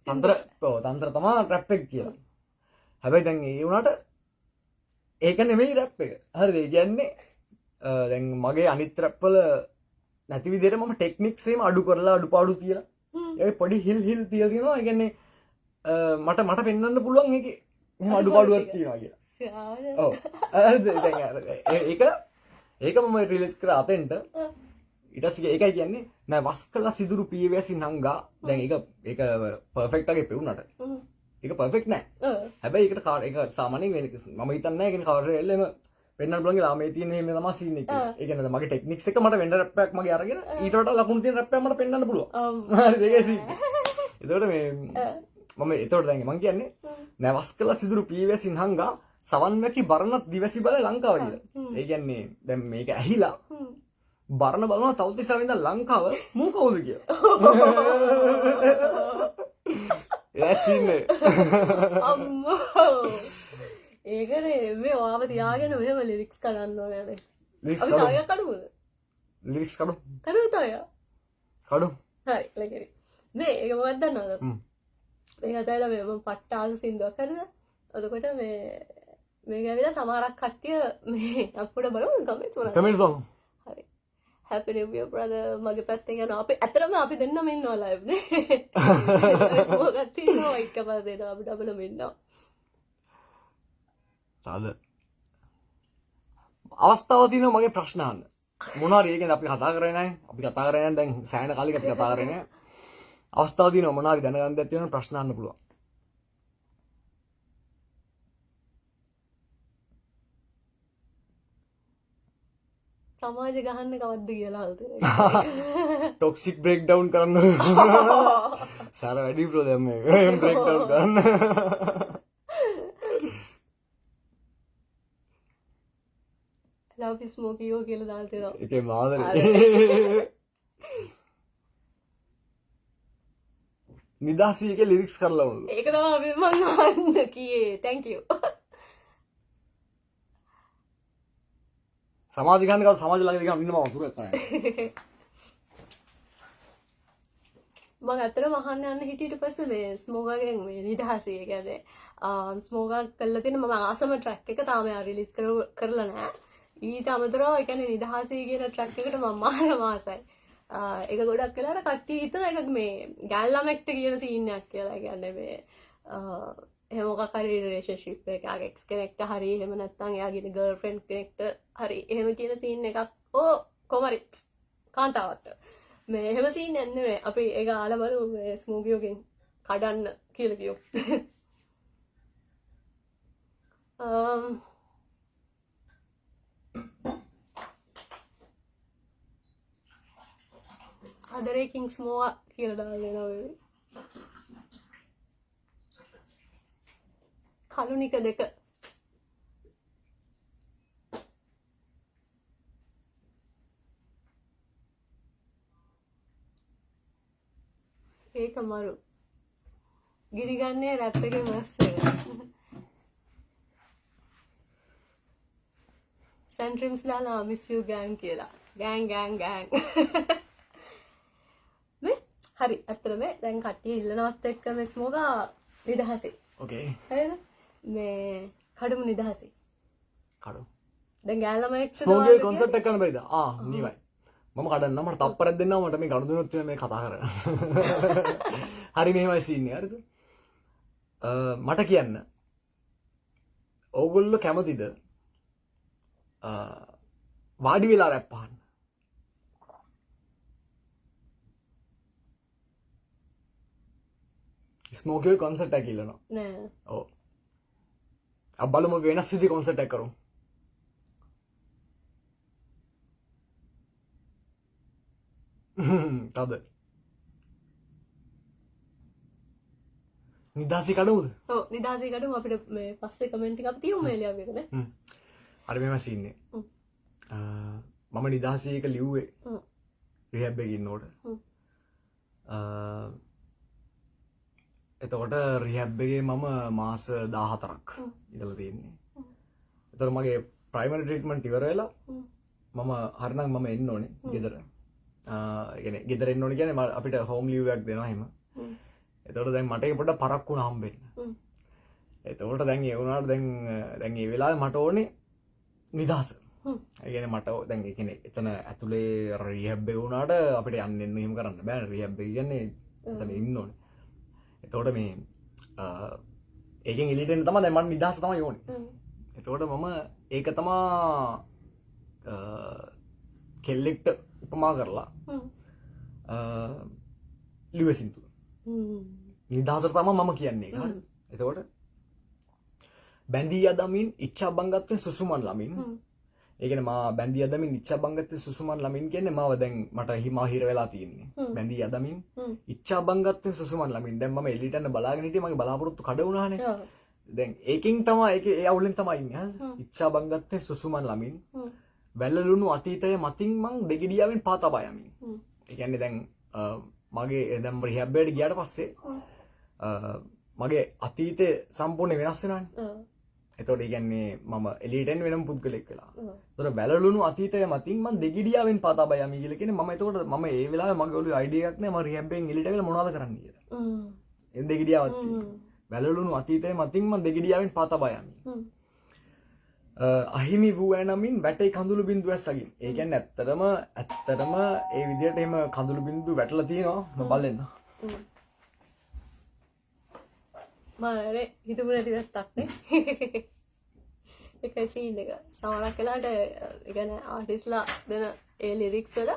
තන්ත්‍ර තමයි රැප් එක කියලා. හැබැයි දැන් ඒ වුණාට ඒක නෙමෙයි රැප් එක. හරිද? ඒ කියන්නේ දැන් මගේ අනිත් රැප් වල නැති විදිහට මම ටෙක්නික්ස් එහෙම අඩු කරලා අඩුපාඩු තියලා ඒ පොඩි හිල් තියලා තියෙනවා. ඒ කියන්නේ මට පෙන්වන්න පුළුවන් ඒකේ එහෙම අඩුපාඩුවක් තියෙනවා කියලා. ඔව්. හරිද? ඒක මම රිලේට් කරා අතෙන්ට. ඊට පස්සේ ඒකයි කියන්නේ නෑ වස්කලා සිදුරු පියවැසි නංගා. දැන් ඒක පර්ෆෙක්ට් ආගේ පෙවුනට. ඒක පර්ෆෙක්ට් නෑ. හැබැයි ඒකට කාඩ් එක සාමාන්‍යයෙන් වෙන මම හිතන්නේ නෑ කියන්නේ කවුරු එල්ලෙම වෙන්නත් බලන් ගිහලා මේ තියෙන මේ තමයි සීන් එක. ඒ කියන්නේ මගේ ටෙක්නික්ස් එක මට වෙන්න රැප් එකක් මගේ අරගෙන ඊට වඩා ලකුණු තියෙන රැප් එකක් මට පෙන්වන්න පුළුවන්. හරිද ඒකයි සීන්. එතකොට මේ මම එතකොට දැන් මම කියන්නේ නැවස් කළ සිදුරු පීවැසින් හංගා සවන් වැකි බරණත් දිවැසි බල ලංකාව කියලා. ඒ කියන්නේ දැන් මේක ඇහිලා බරණ බලනවා තවතිසා ඉඳන් ලංකාව මූ කවුද කියලා. ඇසින්නේ. අම්මෝ. ඒකනේ මේ ඔයාව තියාගෙන මෙහෙම ලිරික්ස් කරන්න ඕනේ. අපි තායක් කඩුවද? ලිරික්ස් කඩු. කඩුව තාය. කඩු. හරි ලකරි. මේ ඒක මොකක්ද දන්නවද? මේක අතයිලා මේ මම පට්ට ආස සින්දුවක් කරලා. එතකොට මේක ඇවිල්ලා සමහරක් කට්ටිය මේ අපුඩ බලමු කමෙන්ට්ස් වල. කමෙන්ට් දාමු. හරි. Happy New Year brother මගේ පැත්තෙන් යනවා. අපි ඇත්තටම අපි දෙන්නම ඉන්නවා ලයිව් නේ. මොකක්ද තියෙනවා එකපාර දෙනවා අපි ඩබලම ඉන්නවා. සාද අවස්ථාව තියෙනවා මගේ ප්‍රශ්න අහන්න. මොනවාරි ඒකෙන් අපි කතා කරේ නැහැ. අපි කතා කරේ නැහැ දැන් සෑහෙන කාලෙක අපි කතා කරේ නැහැ. අවස්ථාව තියෙනවා මොනවාරි දැනගන්න දෙයක් තියෙනවා ප්‍රශ්න අහන්න පුළුවන්. සමාජ ගහන්න කවද්ද කියලා හල්තේ. ටොක්සික් බ්‍රේක් ඩවුන් කරන්න. සාර වැඩි බ්‍රෝ දැන් මේක බ්‍රේක් ඩවුන් කරන්න. ලව් ස්මෝකියෝ කියලා දාලා තියෙනවා. ඒකේ මාදරේ. නිදාසී එකේ ලිරික්ස් කරලා වුණා. ඒක තමයි අපි මං අහන්න කියේ. thank you. සමාජ ගන්න කව සමාජ ළඟ දිගම ඉන්න මම වතුරක් කරන්නේ. මම ඇත්තටම අහන්න යන්න හිටියට පස්සේ මේ ස්මෝගාගෙන් මේ නිදහසේ කියන්නේ ස්මෝගා කළා තියෙන මම ආසම ට්‍රැක් එක තාම රිලීස් කරලා නැහැ. ඊට අමතරව ඒ කියන්නේ නිදහසේ කියන ට්‍රැක් එකට මම මාන මාසයි. ඒක ගොඩක් වෙලාවට කට්ටිය හිතන එක මේ ගෑල් ළමෙක්ට කියන සීන් එකක් කියලා. ඒ කියන්නේ මේ එහෙම මොකක් හරි රිලේෂන්ෂිප් එකක එක්ස් කෙනෙක්ට හරි එහෙම නැත්නම් එයාගේ ගර්ල්ෆ්‍රෙන්ඩ් කෙනෙක්ට හරි එහෙම කියන සීන් එකක් කොමරි කාන්තාවට මේ එහෙම සීන් එකක් නෙමෙයි. අපි ඒක ආලා බලමු මේ ස්මෝකියෝගෙන් කඩන්න කියලා කියමු. අදරේ කිංස් මෝවා කියලා දාලා දෙනවා. කලුනික දෙක ඒක මරු ගිරිගන්නේ රැප් එකේ මස් එක සෙන්ට්‍රිම්ස් ලාලා මිස් යූ ගෑන් කියලා ගෑන් මේ හරි අත්‍තරම දැන් කට්ටිය ඉල්ලනවත් එක්ක මේ ස්මෝගා නිදහසේ ඕකේ හරිද මේ කඩමු නිදහසේ කඩමු දැන් ගෑල්ලමෙක් ස්මෝගේ කොන්සර්ට් එක කරන්න බැරිද නිවයි මම කඩන්න මට තප්පරයක් දෙන්න මට මේ ගණු දුනොත් මේ කතා කරන්න හරි මෙහෙමයි සීන් එක හරිද මට කියන්න ඕගොල්ලෝ කැමතිද වාඩි වෙලා රැප් අහන්න ස්මෝගේ කොන්සර්ට් එක ඉල්ලනවා නෑ ඔව් अब බලමු වෙනස් විදිහේ කොන්සර්ට් එකක් කරමු තද නිදාසි කඩමුද ඔව් නිදහසේ කඩමු අපිට මේ පස්සේ කමෙන්ට් එකක් තියමු මේ ලියාව එක නේ අර මෙහෙම සීන් එක මම නිදාසි එක ලිව්වේ රිහැබ් එකේ ඉන්නකොට එතකොට රිහැබ් එකේ මම මාස 14ක් ඉඳලා තියෙන්නේ. එතකොට මගේ ප්‍රයිමරි ට්‍රීට්මන්ට් ඉවර වෙලා මම හරිනම් මම එන්න ඕනේ ගෙදර. ඒ කියන්නේ ගෙදර එන්න ඕනේ කියන්නේ අපිට හෝම් ලීව් එකක් දෙනවා එහෙම. එතකොට දැන් මට ඒක පොඩ්ඩක් පරක් වුණා හම්බෙන්න. එතකොට දැන් ඒ වුණාට දැන් ඒ වෙලාවේ මට ඕනේ නිදහස. ඒ කියන්නේ මට දැන් ඒ කියන්නේ එතන ඇතුලේ රිහැබ් එක වුණාට අපිට යන්න එන්න එහෙම කරන්න බෑ. රිහැබ් එක කියන්නේ එතන ඉන්න ඕනේ. එතකොට මේ ඒකෙන් එලියට එන්න තමයි දැන් මම නිදහස තමයි ඕනේ. එතකොට මම ඒක තමයි කෙල්ලෙක්ට උපමා කරලා ලිවසින්තු. නිදහසට තමයි මම කියන්නේ ඒක. හරි. එතකොට බැඳී යදමින් ඉච්ඡා බංගත්වෙන් සුසුමන් ළමින් ඒ කියන්නේ මා බැඳී යදමින් ඉච්ඡා බංගත්වෙන් සුසුමන් ළමින් කියන්නේ මාව දැන් මට හිමා හිර වෙලා තියෙන්නේ බැඳී යදමින් ඉච්ඡා බංගත්වෙන් සුසුමන් ළමින් දැන් මම එළියට යන බලාගෙන හිටියේ මගේ බලාපොරොත්තු කඩ වුණානේ දැන් ඒකෙන් තමයි ඒකේ ඒ අවුලෙන් තමයි ඉන්නේ හරිද ඉච්ඡා බංගත්වෙන් සුසුමන් ළමින් වැළලුණු අතීතය මතින් මං දෙගිඩියාවෙන් පා තබා යමින් ඒ කියන්නේ දැන් මගේ දැන් රිහැබ් එකට ගියාට පස්සේ මගේ අතීතය සම්පූර්ණ වෙනස් වෙනවානේ එතකොට ඒ කියන්නේ මම එළියට එන්න වෙනම පුද්ගලෙක් වෙලා. ඒතකොට වැළලුණු අතීතය මතින් මම දෙගිඩියාවෙන් පා තබා යමි කියලා කියන්නේ මම එතකොට මම ඒ වෙලාවේ මගේ ඔළුවේ අයිඩියා එකක් නෑ මම රිහැබ් එකෙන් එළියට ඇවිල්ලා මොනවද කරන්න කියලා. ඒ දෙගිඩියාවක් තියෙනවා. වැළලුණු අතීතය මතින් මම දෙගිඩියාවෙන් පා තබා යමි. අහිමි වූ ඇනමින් වැටේ කඳුළු බිඳුව ඇස්සගින්. ඒ කියන්නේ ඇත්තටම ඒ විදිහට එහෙම කඳුළු බිඳුව වැටලා තියෙනවා මම බලන්න. මාරේ හිතුව නැති වැත්තක් නේ. ඒකයි සීන් එක. සමහරක් වෙලාවට ඒ කියන්නේ ආටිස්ලා දෙන ඒ ලිරික්ස් වල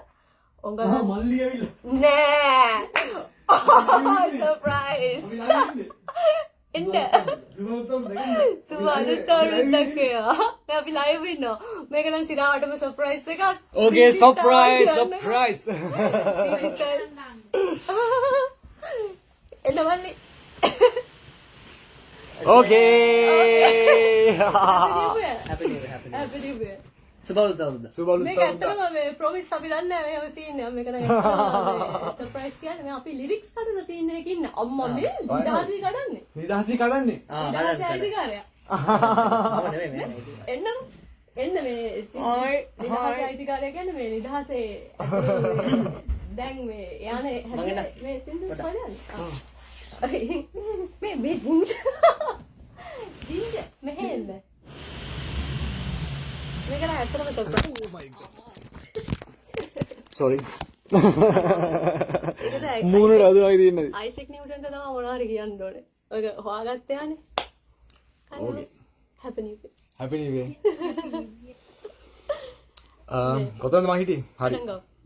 ඔංගල මල්ලි ඇවිල්ලා නෑ. සර්ප්‍රයිස්. එන්න. සුබානුත්තරුත්තක් කියවා. මේ අපි ලයිව් ඉන්නවා. මේක නම් සිරාවටම සර්ප්‍රයිස් එකක්. ඕකේ සර්ප්‍රයිස්. එන්න මල්ලි. Okay. Happy New Year. සුබලුත් මේක ඇත්තටම මේ ප්‍රොමිස් අපි දන්නේ නැහැ මේව සීන් එක මේක නේද සර්ප්‍රයිස් කියන්නේ මේ අපි ලිරික්ස් කඩන සීන් එකක ඉන්න අම්මා මේ නිදහසී කඩන්නේ නිදහසී කඩන්නේ නිදහසී අයිතිකාරයා එන්න මේ නිදහසී අයිතිකාරයා කියන්නේ මේ නිදහසේ දැන් මේ යන්නේ මේ සින්දු බලන්න මේ ජින්ජර් මෙහෙන්න මේක නම් ඇත්තටම surprise oh my god sorry මූණට අදුවයි තියෙන්නේ අයිසෙක් නිව්ටන්ට තමයි මොනවා හරි කියන්න ඕනේ ඔයක හොයාගත්ත යන්නේ ඕකේ happy new year කොතනද මම හිටියේ හරි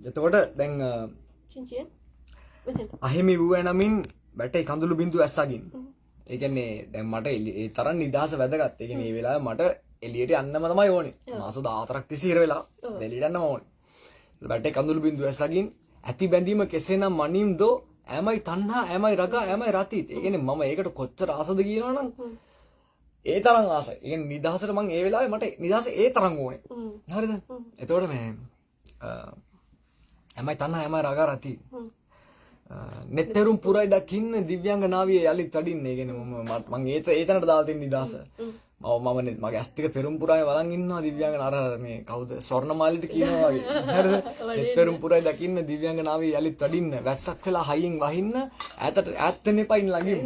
එතකොට දැන් චින්චිය මෙතන අහිමි වූ නමින් බැටේ කඳුළු බිඳු ඇස්සගින් ඒ කියන්නේ දැන් මට ඒ තරම් නිදහස වැදගත් ඒ කියන්නේ මේ වෙලාවේ මට එළියට යන්නම තමයි ඕනේ මාස 14ක් තිස්සේ ඉර වෙලා එළියට යන්නම ඕනේ බැටේ කඳුළු බිඳු ඇස්සගින් ඇති බැඳීම කෙසේනම් මනින්දෝ ඇමයි තණ්හා ඇමයි රගා ඇමයි රතිත් ඒ කියන්නේ මම ඒකට කොච්චර ආසද කියනවනම් ඒ තරම් ආසයි ඒ කියන්නේ නිදහසට මම ඒ වෙලාවේ මට නිදහස ඒ තරම් ඕනේ හරිද එතකොට මේ ඇමයි තණ්හා ඇමයි රගා රතිත් නෙත්තරුම් පුරයි දකින්න දිව්‍යංගනාවිය යලිත් වඩින්න ඒ කියන්නේ මම ඒ තැනට දාලා තියෙන නිදහස මම මගේ ඇස් ටික පෙරුම් පුරාවේ බලන් ඉන්නවා දිව්‍යංගන අර මේ කවුද ස්වර්ණමාලිට කියනවා වගේ හරිද නෙත්තරුම් පුරයි දකින්න දිව්‍යංගනාවිය යලිත් වඩින්න වැස්සක් වෙලා හයියෙන් වහින්න ඈතට ඈත් වෙන්න එපා ඉන්න ළඟින්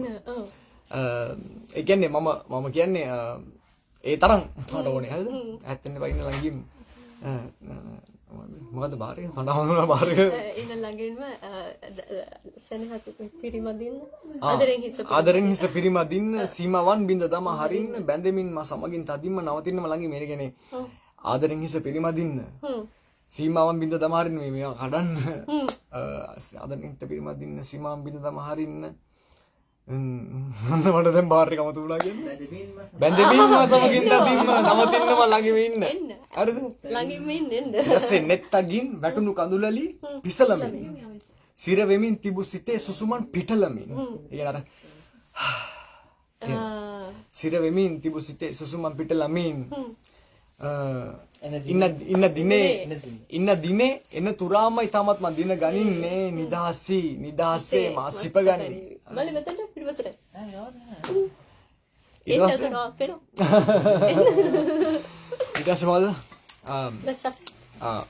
ඒ කියන්නේ මම කියන්නේ ඒ තරම් මට ඕනේ හරිද ඈත් වෙන්න එපා ඉන්න ළඟින් මොකද බාරේ හඬවනවා බාරේ ඉන්න ළඟින්ම සෙනහත් පිරිමදින්න ආදරෙන් හිස පිරිමදින්න සීමාවන් බින්ද දම හරින්න බැඳෙමින් මා සමගින් තදින්ම නවතින්නම ළඟින් මේ කියන්නේ ආදරෙන් හිස පිරිමදින්න සීමාවන් බින්ද දම හරින්න මේවා කඩන්න ආදරෙන් හිස පිරිමදින්න සීමාවන් බින්ද දම හරින්න මට දැන් බාර් එක මතු වුණා කියන්නේ බැඳෙමින්ම සමගින් තදින්ම නවතින්නම ළඟින් ඉන්න හරිද ළඟින්ම ඉන්න ඊපස්සේ නෙත්තගින් වැටුණු කඳුලලි පිසලමින් සිර වෙමින් තිබු සිතේ සුසුමන් පිටලමින් ඒ අර සිර වෙමින් තිබු සිතේ සුසුමන් පිටලමින් ඉන්න දිනේ එන තුරාමයි තමත් මම දින ගනින්නේ නිදහසේ මා සිප ගනින් මල්ලි මෙතනට පිටවසට ඊට පස්සේ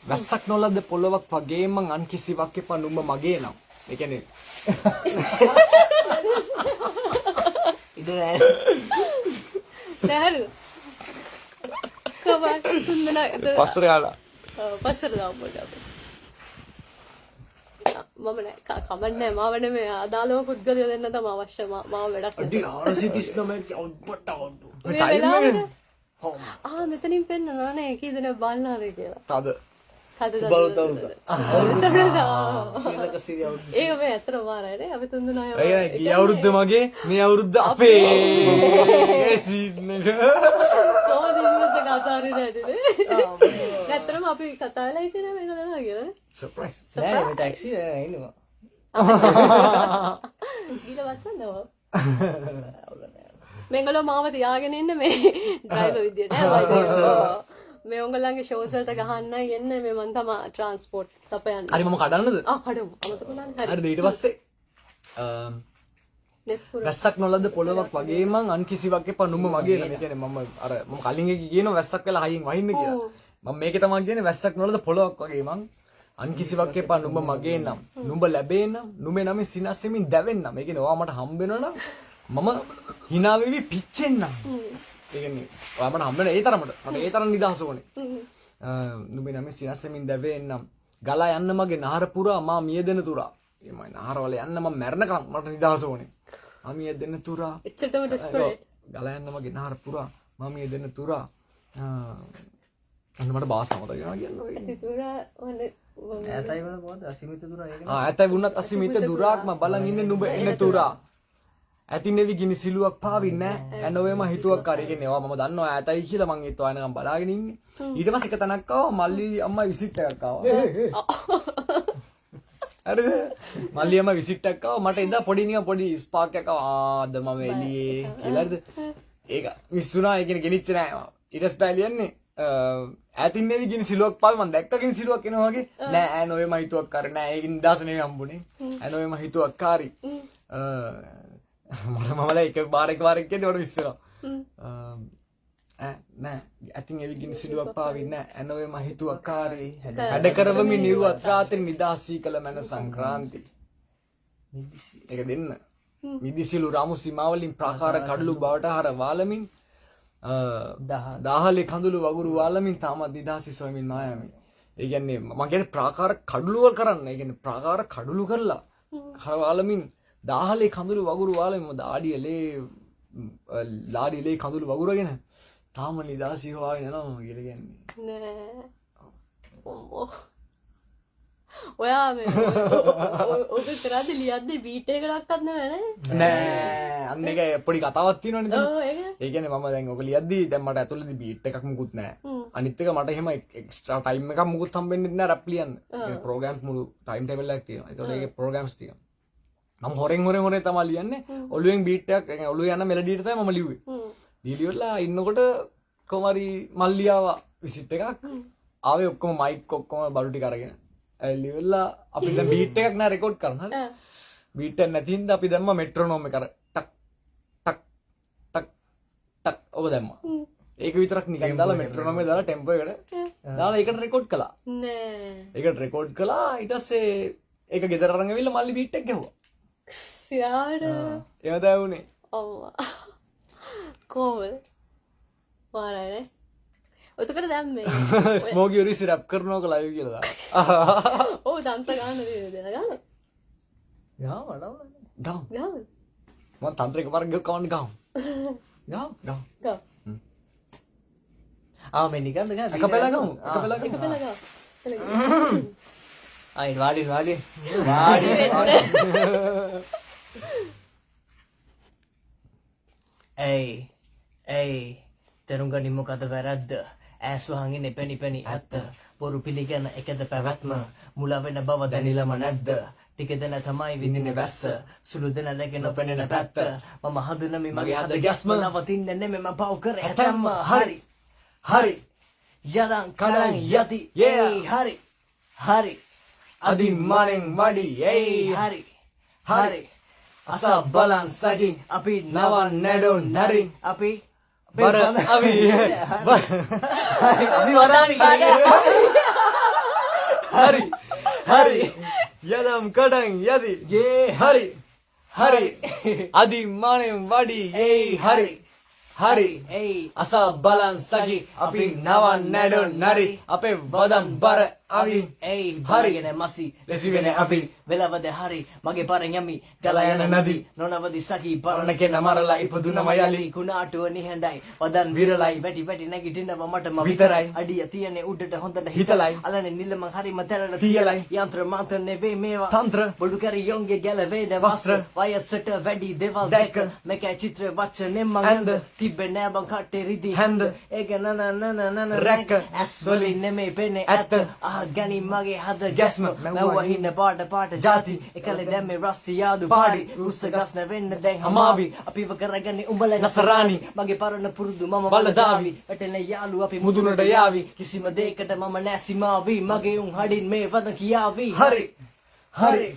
වැස්සක් නොලද පොළොවක් වගේ මං අන් කිසිවක් එපා නුඹ මගේ නම් ඒ කියන්නේ නෑරු කවර තුන්දෙනා පස්සට ගාලා පස්සට දාමු මම නෑ කමන්නේ මාව නෙමෙයි අදාළව පුද්ගලයෝ දෙන්න තමයි අවශ්‍ය මාව වැඩක් අඩි 439 අවුට්පට් මෙතනින් පෙන්නනවා නේ කී දෙනෙක් බලනවාද කියලා තද ඒක මේ ඇත්තටම මාරයිනේ අපි තුන් දෙනා ගිය අවුරුද්ද මගේ මේ අවුරුද්ද අපේ ඒ සීන් එක කොහොමද ඉංග්‍රීසි කතා හරි නැතිනේ ඇත්තටම අපි කතා වෙලා ඉතින් මේක නෑ කියලා සර්ප්‍රයිස් නෑ මේ ටැක්සි ඉන්නවා ගිල වස්සනවා මෙංගලෝ මාව තියාගෙන ඉන්න මේ ඩ්‍රයිවර් විදියට මේ උංගලන්ගේ ෂෝස් වලට ගහන්නයි යන්නේ මේ මන් තමයි ට්‍රාන්ස්පෝර්ට් සපයන්නේ හරි මම කඩන්නද කඩමු අමතක නෑ හරිද ඊට පස්සේ වැස්සක් නොලද පොළොවක් වගේ මං අන් කිසිවක් එපා නුඹ මගේ නම කියන්නේ මම කලින් එක කියනවා වැස්සක් වෙලා හයින් වහින්න කියලා මම මේකේ තමයි කියන්නේ වැස්සක් නොලද පොළොවක් වගේ මං අන් කිසිවක් එපා නුඹ මගේ නම් නුඹ ලැබේ නම් නුඹේ නම සිනස්සෙමින් දැවෙන්නම් ඒ කියන්නේ ඔයා මට හම්බ වෙනවා නම් මම hina වෙවි පිච්චෙන්නම් ඒ කියන්නේ ඔයා මට හම්බ වෙන ඒ තරමට මට ඒ තරම් නිදහස ඕනේ නුඹේ නම සිනස්සෙමින් දැවෙන්නම් ගලා යන්න මගේ නහර පුරා මා මියදෙන තුරා එමයි නහරවල යන්න මම මැරෙනකම් මට නිදහස ඕනේ මා මියදෙන තුරා එච්චරම ඩෙස්පරේට් ගලා යන්න මගේ නහර පුරා මා මියදෙන තුරා අන්න මට බාස් මතක වෙනවා කියන්නේ තුරා ඇතයි වල මොකද අසීමිත දුර ඒක ඇතයි වුණත් අසීමිත දුරාක්ම බලන් ඉන්නේ නුඹ එන තුරා ඇති නෙවි ගිනි සිලුවක් පාවින්නේ නැහැ එනෝවෙම හිතුවක් කරගෙන ඒවා මම දන්නවා ඇතයි කියලා මං ඒත් ඔයනකම් බලාගෙන ඉන්නේ ඊට පස්සේ එක තැනක් ආවා මල්ලි අම්මා විසිට් එකක් ආවා හරිද මල්ලි අම්මා විසිට් එකක් ආවා මට එදා පොඩි නිකන් පොඩි ස්පාක් එකක් ආවා ආද මම එළියේ කියලා හරිද ඒක මිස් වුණා ඒ කියන්නේ ගෙනිච්ච නැහැ ඊට පස්සේ ලියන්නේ ඇතින් නෙවි ගිනි සිලුවක් පාවි මම දැක්ක ගිනි සිලුවක් එනවා වගේ නෑ ඇනෝවෙම හිතුවක් කර නෑ ඒකින් දාස නෙවෙයි හම්බුනේ ඇනෝවෙම හිතුවක් කාරි මමලා එක බාරක් කියන්නේ වඩ විශ්සනවා නෑ ඇතින් එවි ගිනි සිලුවක් පාවි නෑ ඇනෝවෙම හිතුවක් කාරි වැඩ කරවමි නිර්වත් රාත්‍රී නිදාසී කළ මන සංක්‍රාන්ති ඒක දෙන්න මිදිසිලු රාමු සීමාවලින් ප්‍රාකාර කඩලු බවට හර වාලමින් දාහලේ කඳුළු වගුරු වාලමින් තාමත් නිදහසි සොයමින් මායමි. ඒ කියන්නේ මම කියන්නේ ප්‍රාකාර කඩලු වල කරන්න. ඒ කියන්නේ ප්‍රාකාර කඩලු කරලා වාලමින් දාහලේ කඳුළු වගුරු වාලමින් දාඩියලේ ලාඩියලේ කඳුළු වගුරගෙන තාම නිදහසි හොයාගෙන යනවා කියලා කියන්නේ. නෑ. ඔයා මේ ඔබ කරද්දි ලියද්දි බීට් එකකටවත් නෑ නෑ අන්න ඒක පොඩි කතාවක් තියෙනවනේ දැන්. ඔව් ඒක. ඒ කියන්නේ මම දැන් ඔක ලියද්දි දැන් මට ඇතුළේදී බීට් එකක් මුකුත් නෑ. අනිත් එක මට එහෙම එක්ස්ට්‍රා ටයිම් එකක් මුකුත් හම්බෙන්නේ නැහැ රැප් ලියන්න. ඒ ප්‍රෝග්‍රෑම්ස් මුළු ටයිම් ටේබල් එකක් තියෙනවා. ඒතකොට ඒකේ ප්‍රෝග්‍රෑම්ස් තියෙනවා. මම හොරෙන් තමයි ලියන්නේ. ඔළුවෙන් බීට් එකක් ඔළුවේ යන මෙලඩි එක තමයි මම ලිව්වේ. ලියලා ඉන්නකොට කොමාරි මල්ලියාව විසිට් එකක් ආවේ ඔක්කොම මයික් ඔක්කොම බඩු ටික අරගෙන. ඇලිවෙලා අපි දැන් බීට් එකක් නෑ රෙකෝඩ් කරන්න හරි බීට් එක නැති හින්දා අපි දැම්මා මෙට්‍රොනෝම් එක අර ටක් ටක් ටක් ටක් ඔබ දැම්මා ඒක විතරක් නිකන් දාලා මෙට්‍රොනෝම් එක දාලා ටෙම්පෝ එකට දාලා ඒකට රෙකෝඩ් කළා නෑ ඒකට රෙකෝඩ් කළා ඊට පස්සේ ඒක ගෙදර අරන් ඇවිල්ලා මල්ලි බීට් එක ගැහුවා සියාට එහෙම තමයි වුනේ ඔව් කොහොමද වාරනේ ඔතකට දැන් මේ ස්මෝකි ඔරිස් රැප් කරනවා කියලා ලයිව් කියලා ඔව් තන්ත්‍ර ගන්න දෙන ගන්න යා වඩා ගාම් ගන්න මම තන්ත්‍ර එකපාරක් ගිහ කවන්න ගාම් ගාම් ගා මේ නිකන්ද ගා එකපෙලා ගමු එකපෙලා එක පෙළ ගා ආයි වාඩි ඒ තරුංග නිමොකද වැරද්ද ඇස් වහගෙන එපැණි ඇත්ත බොරු පිළිගන්න එකද පැවැත්ම මුල වෙන බව දැනිලම නැද්ද ටික දෙන තමයි විඳින්නේ වැස්ස සුළු දෙන දැක නොපෙනෙන පැත්ත මම හඳුනමි මගේ හද ගැස්ම නවතින්නේ නෙමෙයි මම පව් කර ඇතම්ම හරි යදන් කඩන් යති හරි අදින් මනෙන් වඩි හරි අස බලන් සකින් අපි නවන් නැඩොන් නරින් අපි බර අවි අපි වදාමි හරි යදම් කඩන් යදි හරි අදි මනෙන් වඩි හරි අස බලන් සකි අපි නවන් නැඩොන් නරි අපේ වදම් බර අවි ඇයි හරිගෙන මසි ලෙසි වෙන අපි වෙලවද හරි මගේ පරෙන් යමි ගලා යන නදී නොනවදි සකි පරණ කෙන මරලා ඉපදුනම යලි කුණාටුව නිහඬයි වදන් විරලයි වැටි වැටි නැගිටිනව මටම විතරයි අඩිය තියන්නේ උඩට හොඳට හිතලයි අලනේ නිලම හරිම තැරට තියලයි යන්ත්‍ර මාන්ත්‍ර නෙවෙයි මේවා තන්ත්‍ර බොඩු කරියොන්ගේ ගැලවේද වස්ත්‍ර වයසට වැඩි දෙවල් දැක මේකයි චිත්‍ර වචනේ මංගඳ තිබ්බේ නෑ බං කට්ටේ රිදි හැන්ද ඒක නන රැක ඇස් වලින් නෙමෙයි පෙනේ ඇත්ත ගනි මගේ හද ගැස්ම මැව්වා හින්න පාට ජාති එකලේ දැම්මේ රස්ති යාදු පාඩි උස්ස ගස් නැවෙන්න දැන් හමාවි අපිව කරගන්නේ උඹලා නසරාණි මගේ පරණ පුරුදු මම බලදාවි වැටෙන යාළු අපි මුදුනට යාවි කිසිම දෙයකට මම නැසිමාවි මගේ උන් හඩින් මේ වද කියාවි හරි හරි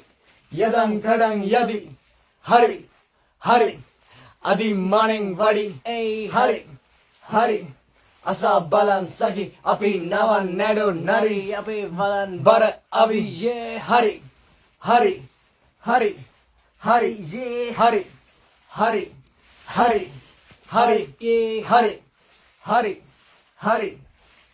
යදන් කඩන් යදි හරි හරි අදි මනෙන් වඩි හරි හරි අසා බලන් සකි අපි නවන් නැඩු නරි අපේ වලන් බර අවි යේ හරි හරි හරි හරි යේ හරි හරි හරි හරි යේ හරි හරි හරි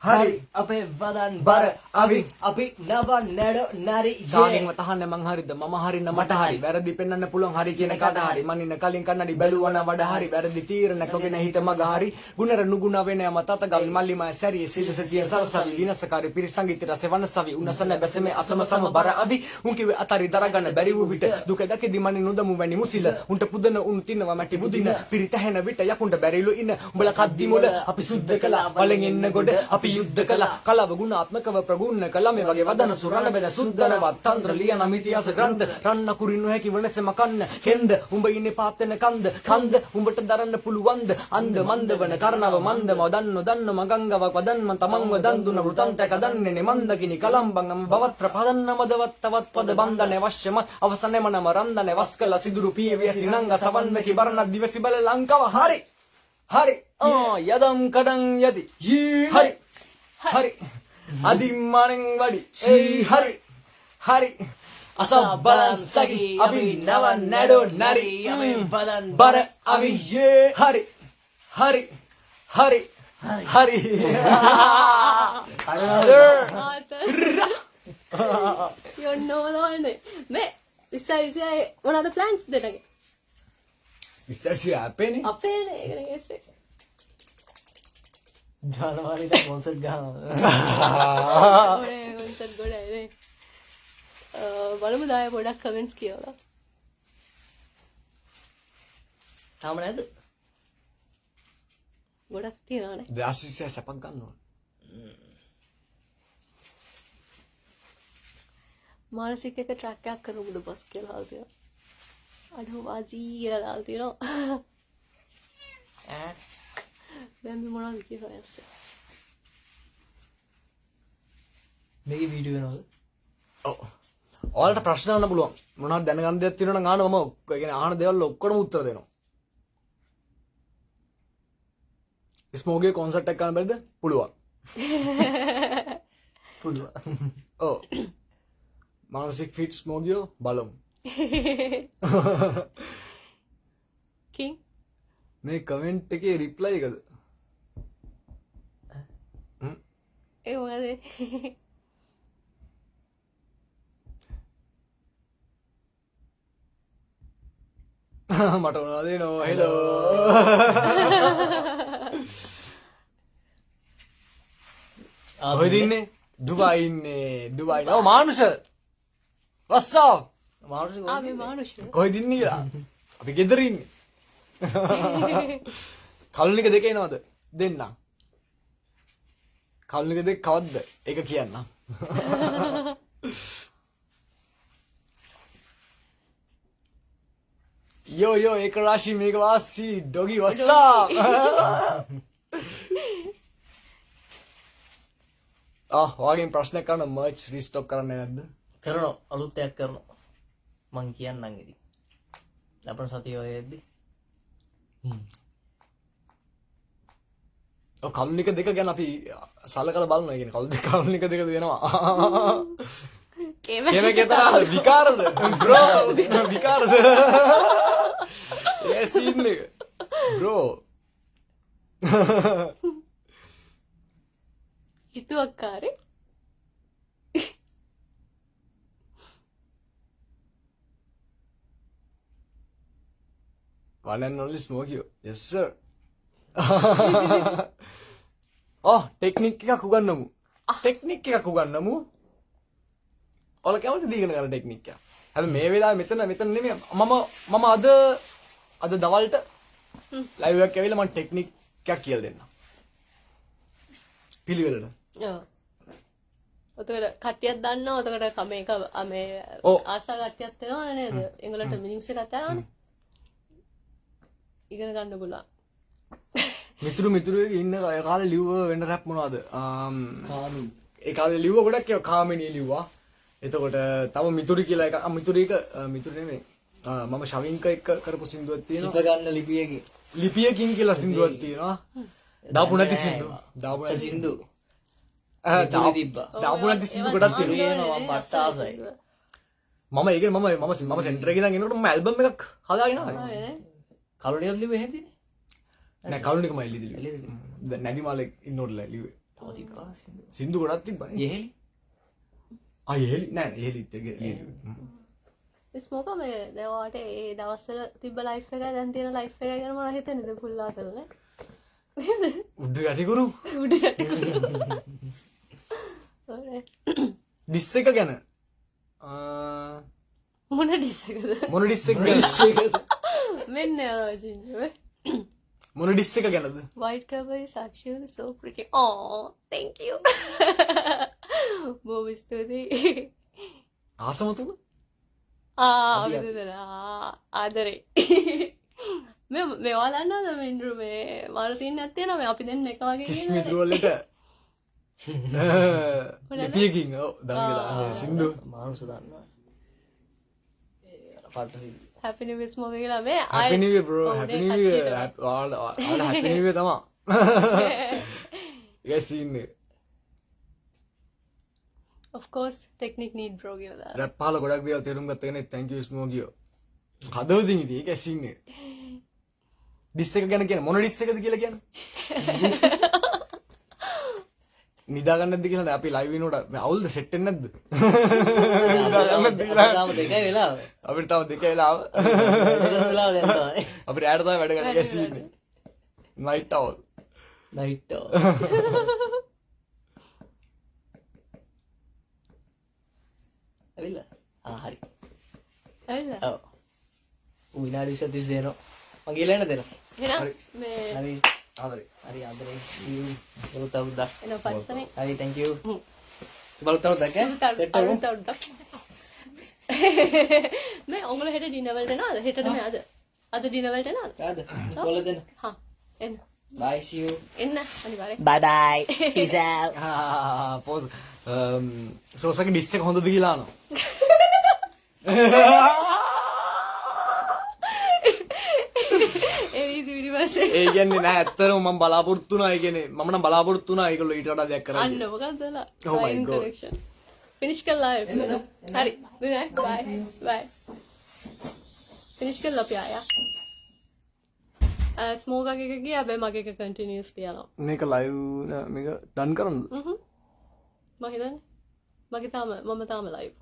හරි අපේ වදන් බර අවි අපි නවන් නැඩ නරි කාගෙන්ව තහන්න මං හරිද මම හරින්න මට හරි වැරදි පෙන්වන්න පුළුවන් හරි කියන කට හරි මනින්න කලින් කන්නඩි බැලුවන වඩ හරි වැරදි තීරණ කොගෙන හිත මග හරි ගුණර නුගුණ වෙන යම තතගල් මල්ලිම සැරිය සිලසතිය සරසවි විනසකාරී පිරිසංගීත රස වනසවි උන්නසන බැසමේ අසම සම බර අවි උන් කිව්වේ අතරි දරගන්න බැරි වූ විට දුක දැකෙදි මනි නුදමු වැනි මුසිල උන්ට පුදන උන් තිනවා මැටි බුදින පිරිතැහෙන විට යකුන්ට බැරිලු ඉන්න උඹලා කද්දි මුල අපි සුද්ධ කළා වලෙන් එන්න ගොඩ අපි යුද්ධ කළා කලව ගුණාත්මකව ප්‍රගුණ කළා මේ වගේ වදන සුරණ බෙද සුද්ධරවත් තන්ත්‍ර ලියන මිතිහාස ග්‍රන්ථ රන්න කුරින්නු හැකි වනසෙම කන්න හෙන්ද උඹ ඉන්නේ පාත් වෙන කන්ද උඹට දරන්න පුළුවන්ද අන්ද මන්ද වන කරනව මන්දම දන්න මගංගවක් වදන්ම තමන්ව දන් දුන වෘතන්තක දන්නේ නෙමන්දකිනි කලම්බංගම බවත්‍ර පදන්නමදවත් තවත් පද බන්ධනේ වශ්‍යම අවසනෙම නම රන්දනේ වස්කල සිදුරු පීවිය සිනංග සවන්වකි බරණ දිවසි බල ලංකාව හරි හරි යදම් කඩන් යදි හරි හරි අදිම්මනෙන් වඩි හරි හරි අසා බලන් සකි අපි නවන් නැඩු නරි අපේ වදන් බර අවි යේ හරි හරි හරි හරි යොන්නෝලවන්නේ මේ විස්සයි මොනවද ප්ලෑන්ස් දෙනගේ විශ්වාසය අපේනේ අපේ ඒකනගෙස්සේ ජනවාරිට කොන්සර්ට් ගහනවා කොන්සර්ට් ගොඩයි බලමු දාය පොඩක් කමෙන්ට්ස් කියවලා තාම නැද්ද ගොඩක් තියෙනවානේ දාසිසය සැපක් ගන්නවා මානසික එක ට්‍රැක් එකක් කරමුද බස් කියලා දාලා තියෙනවා අඩෝ වාජී කියලා දාලා තියෙනවා බැම්බි මොනවද කියලා ඇස්සේ මේකේ වීඩියෝ වෙනවද ඔව් ඔයාලට ප්‍රශ්න අහන්න පුළුවන් මොනවද දැනගන්න දෙයක් තියෙනවා නම් අහන්න මම ඒ කියන්නේ අහන දේවල් ඔක්කොම උත්තර දෙනවා ස්මෝගේ කොන්සර්ට් එකක් ගන්න බැරිද පුළුවන් ඔව් මානසික ෆිට් ස්මෝගියෝ බලමු කිං මේ කමෙන්ට් එකේ රිප්ලයි එකද ඒ මොකද මට මොනවද නෝ හෙලෝ කොහෙද ඉන්නේ දුබයි ඉන්නේ දුබයි ඔව් මානුෂ what's up ආවේ මානුෂ කොහෙද ඉන්නේ කියලා අපි ගෙදර ඉන්නේ කලුනික දෙක එනවද දෙන්න කලුනික දෙක කවද්ද ඒක කියන්න යෝ ඒක රාශි මේක වාසි ඩොගි what's up ඔයාගෙන් ප්‍රශ්න කරන මර්ච් රීස්ටොක් කරන්නේ නැද්ද කරනවා අලුත් එකක් කරනවා මං කියන්නම් ඉතින් ලබන සතිය ඔය එද්දි ඔව් කලුනික දෙක ගැන අපි සලකලා බලනවා. ඒ කියන්නේ කලුනික දෙක දෙනවා. කේම කේතරාද විකාරද බ්‍රෝ විකාරද ඒ සීන් එක බ්‍රෝ හිතුවක්කාරේ one and only Smokey. Yes sir. Technique එකක් උගන්නමු. ටෙක්නික් එකක් උගන්නමු. ඔයාලා කැමතිද ඉගෙන ගන්න ටෙක්නික් එක? හැබැයි මේ වෙලාවේ මෙතන නෙමෙයි මම අද දවල්ට ලයිව් එකක් ඇවිල්ලා මම ටෙක්නික් එකක් කියලා දෙන්නම්. පිළිවෙලට. ඔව්. ඔතකට කට්ටියක් දන්නවා. ඔතකට මේක මේ ආසා කට්ටියක් වෙනවනේ නේද? එංගලන්ට මිනිස් එකක් යනවනේ. ඉගෙන ගන්න පුළුවන්. මිතුරු ඉන්න ඒ කාලේ ලිව්ව වෙන රැප් මොනවද? කාමින්. ඒ කාලේ ලිව්ව ගොඩක් ඒවා කාමිනී ලිව්වා. එතකොට තව මිතුරු කියලා එකක් මිතුරු නෙමෙයි. මම ශවින්ක එක්ක කරපු සින්දුවක් තියෙනවා. සිප ගන්න ලිපියකින්. ලිපියකින් කියලා සින්දුවක් තියෙනවා. දාපු නැති සින්දු. දාපු නැති සින්දු. දාපු නැති සින්දු ගොඩක් තියෙනවා. මම මට ආසයි. මම ඒක මම සෙන්ටර් එකේ ඉඳන් එනකොට මම ඇල්බම් එකක් හදාගෙන ආවා. කලුණියක් ලිව්වේ හැදිනේ. නෑ කලුණිකම එල්ලිදි. නැදි මාලේ ඉන්නෝට ලිව්වේ. තව තිබ්බා සින්දු ගොඩක් තිබ්බනේ. යෙහෙලි. යෙහෙලි නෑ යෙහෙලිත් එක ස්මෝක මේ දැවාට ඒ දවස්වල තිබ්බ ලයිෆ් එකයි දැන් තියෙන ලයිෆ් එකයි ගැන මොනවද හිතන්නේද පුල්ලා කරලා උඩ යටිකුරු උඩ ඩිස් එක ගැන මොන ඩිස් එකද මොන ඩිස් එකද මෙන්න යනවා ජින්ජෝ මොන ඩිස් එක ගැනද white cover is actually so pretty oh thank you බොහොම ස්තුතියි ආසම තුන ආදරේ මේ ඔයාලන්නද මින්ඩරු මේ මාරසින් නැත්තේ නම අපි දෙන්න එක වගේ කිස්මිතුරුවලට ලිපියකින් දංගලා සින්දු මානුස දන්නවා පට සිදු Happy New Year smoke කියලා මේ Happy New Year bro Happy New Year Happy New Year තමා ඒක සීන් එක of course technique need bro කියලා රැප් පහල ගොඩක් දේවල් තේරුම් ගත්ත කෙනෙක් thank you ස්මෝකියෝ හදවතින් ඉතින් ඒක සීන් එක ඩිස් එක ගැන කියන මොන ඩිස් එකද කියලා කියන්නේ නිදා ගන්න නැද්ද කියලා අපි ලයිව් වෙනකොට අවුල්ද සෙට් වෙන්නේ නැද්ද නිදා ගන්න නැද්ද කියලා තාම දෙකයි වෙලාව අපිට තව දෙක වෙලාව වෙලාව දැන් තමයි අපිට ඇයට තමයි වැඩ ගන්න එක සීන් එක නයිට් අවුල් නයිට් ඇවිල්ලා හරි ඇවිල්ලා ඔව් විනාඩි 20 දෙනවා මගේ ලෑන දෙනවා එහෙනම් මේ හරි ආදරේ හරි ආදරේ බලු තවුදා එන පරිස්සමෙන් හරි thank you බලු තවුදා කෑ සෙට් අරුතවුදා මේ ඔයගොල්ලෝ හෙට ඩිනර් වලට එනවද හෙටද මේ අද ඩිනර් වලට එනවද ආද කොල්ල දෙන්න හා එන්න bye see you එන්න අනිවාර්යෙන් bye bye peace out පෝස් සෝසක ඩිස් එක හොඳද කියලා අහනවා ඒ කියන්නේ නෑ ඇත්තටම මම බලාපොරොත්තු වුණා ඒ කියන්නේ මම නම් බලාපොරොත්තු වුණා ඒගොල්ලෝ ඊට වඩා දෙයක් කරන්න අන්න මොකක්දලා Oh my God. ෆිනිෂ් කරලා හරි good night bye bye finish කරලා අපි ආයා ස්මෝක් එක ගියා හැබැයි මගේ එක කන්ටිනියස්ලි යනවා මේක ලයිව් මේක ඩන් කරන්නද මම හිතන්නේ මගේ මම තාම ලයිව්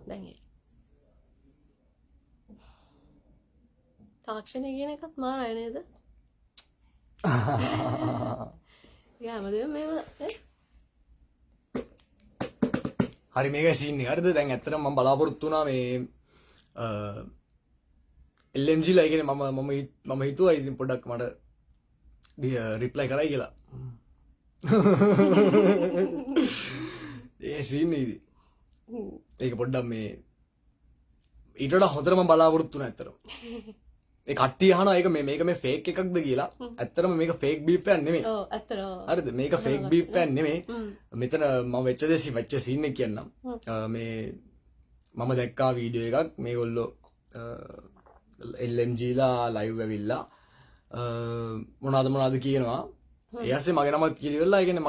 දැන් තාක්ෂණය කියන එකත් මාරයි නේද? හැමදේම මේව හරි මේක සීන් එක හරිද දැන් ඇත්තටම මම බලාපොරොත්තු වුණා මේ LMG ලා කියන්නේ මම හිතුවා ඉතින් පොඩ්ඩක් මට රිප්ලයි කරයි කියලා ඒ සීන් එක ඉතින් ඒක පොඩ්ඩක් මේ ඊට වඩා හොඳට මම බලාපොරොත්තු වුණා ඇත්තටම ඒ කට්ටිය අහනවා ඒක මේක මේ ෆේක් එකක්ද කියලා ඇත්තටම මේක ෆේක් බීෆ් එකක් නෙමෙයි ඔව් ඇත්තටම හරිද මේක ෆේක් බීෆ් එකක් නෙමෙයි මෙතන මම වෙච්ච සීන් එක කියන්නම් මේ මම දැක්කා වීඩියෝ එකක් මේගොල්ලෝ LMG ලා ලයිව් ඇවිල්ලා මොනවද කියනවා ඒ ඇස්සේ මගේ නම කිලිවෙලා ඒ කියන්නේ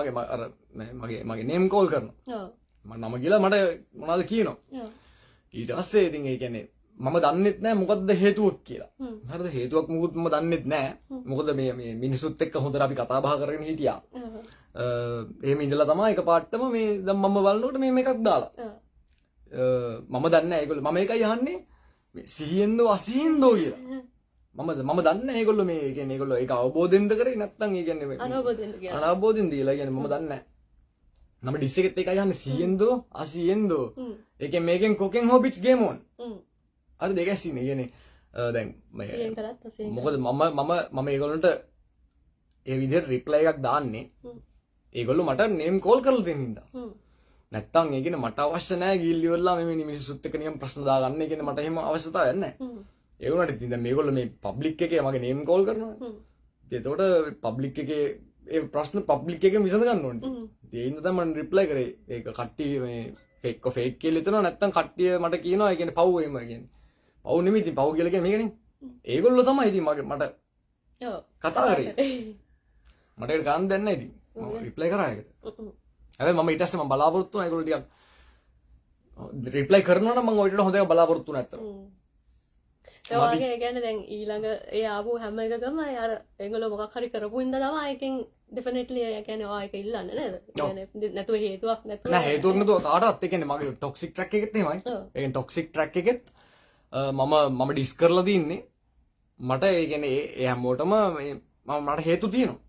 මගේ නේම් කෝල් කරනවා මම නම කියලා මට මොනවද කියනවා ඊට පස්සේ ඉතින් ඒ කියන්නේ මම දන්නෙත් නෑ මොකද්ද හේතුවක් කියලා. හරිද හේතුවක් මොකුත් මම දන්නෙත් නෑ. මොකද මේ මිනිසුත් එක්ක හොඳට අපි කතා බහ කරගෙන හිටියා. එහෙම ඉඳලා තමයි එකපාරටම මේ දැන් මම බලනකොට මේ මේකක් දාලා. මම දන්නේ නෑ ඒගොල්ලෝ මම ඒකයි අහන්නේ සිහියෙන්ද අසිහියෙන්දෝ කියලා. මම දන්නේ ඒගොල්ලෝ මේ කියන්නේ ඒගොල්ලෝ ඒක අවබෝධයෙන්ද කරේ නැත්නම් ඒ කියන්නේ අනවබෝධයෙන්ද කියලා. අනවබෝධයෙන්ද කියලා කියන්නේ මම දන්නේ නැහැ. මම ඩිස් එකෙත් ඒකයි යන්නේ සිහියෙන්දෝ අසිහියෙන්දෝ. ඒකෙන් මේකෙන් කොකෙන් හොබිට්ස් ගේම් ඔන්. අර දෙකයි සින්නේ කියන්නේ දැන් සියෙන් කරත් අසියෙන් මොකද මම ඒගොල්ලන්ට ඒ විදිහට රිප්ලයි එකක් දාන්නේ ඒගොල්ලෝ මට නේම් කෝල් කරලා දෙන හින්දා. නැත්තම් ඒ කියන්නේ මට අවශ්‍ය නැහැ ගිල්ලි වලලා මේ මිනිස්සුත් එක්ක නිකන් ප්‍රශ්න දාගන්න. ඒ කියන්නේ මට එහෙම අවශ්‍යතාවයක් නැහැ. ඒ වුණාට ඉතින් දැන් මේගොල්ලෝ මේ පබ්ලික් එකේ මගේ නේම් කෝල් කරනවා. ඉතින් ඒතකොට පබ්ලික් එකේ ඒ ප්‍රශ්න පබ්ලික් එකේ විසඳ ගන්න ඕනේ. ඉතින් ඒ හින්දා තමයි මම රිප්ලයි කරේ. ඒක කට්ටිය මේ ෆේක් කියලා හිතනවා නැත්තම් කට්ටිය මට කියනවා ඒ කියන්නේ පව් එහෙම කියන්නේ. පව් නෙමෙයි ඉතින් පව් කියලා කියන්නේ මේකනේ. ඒගොල්ලෝ තමයි ඉතින් මට කතා කරේ. මට ඒක ගන්න දෙන්නේ නැහැ ඉතින්. මම රිප්ලයි කරා ඒකට. හැබැයි මම ඊට පස්සේ මම බලාපොරොත්තු වුණා ඒගොල්ලෝ ටිකක් රිප්ලයි කරනවා නම් මම ඔයිට හොඳ එක බලාපොරොත්තු වුණා ඇත්තට. ඒ වගේ කියන්නේ දැන් ඊළඟ ඒ ආපු හැම එකකම අර ඒගොල්ලෝ මොකක් හරි කරපු හින්දා තමයි ඒකෙන් ඩෙෆිනට්ලි ඒ කියන්නේ ඔය එක ඉල්ලන්නේ නේද? කියන්නේ නැතුව හේතුවක් නැතුව නෑ හේතුවක් නැතුව කාටවත් ඒ කියන්නේ මගේ ටොක්සික් ට්‍රැක් එකෙත් එහෙමයි. ඒ කියන්නේ ටොක්සික් ට්‍රැක් එකෙත් මම ඩිස් කරලා දින්නේ මට ඒ කියන්නේ ඒ හැමෝටම මට හේතු තියෙනවා.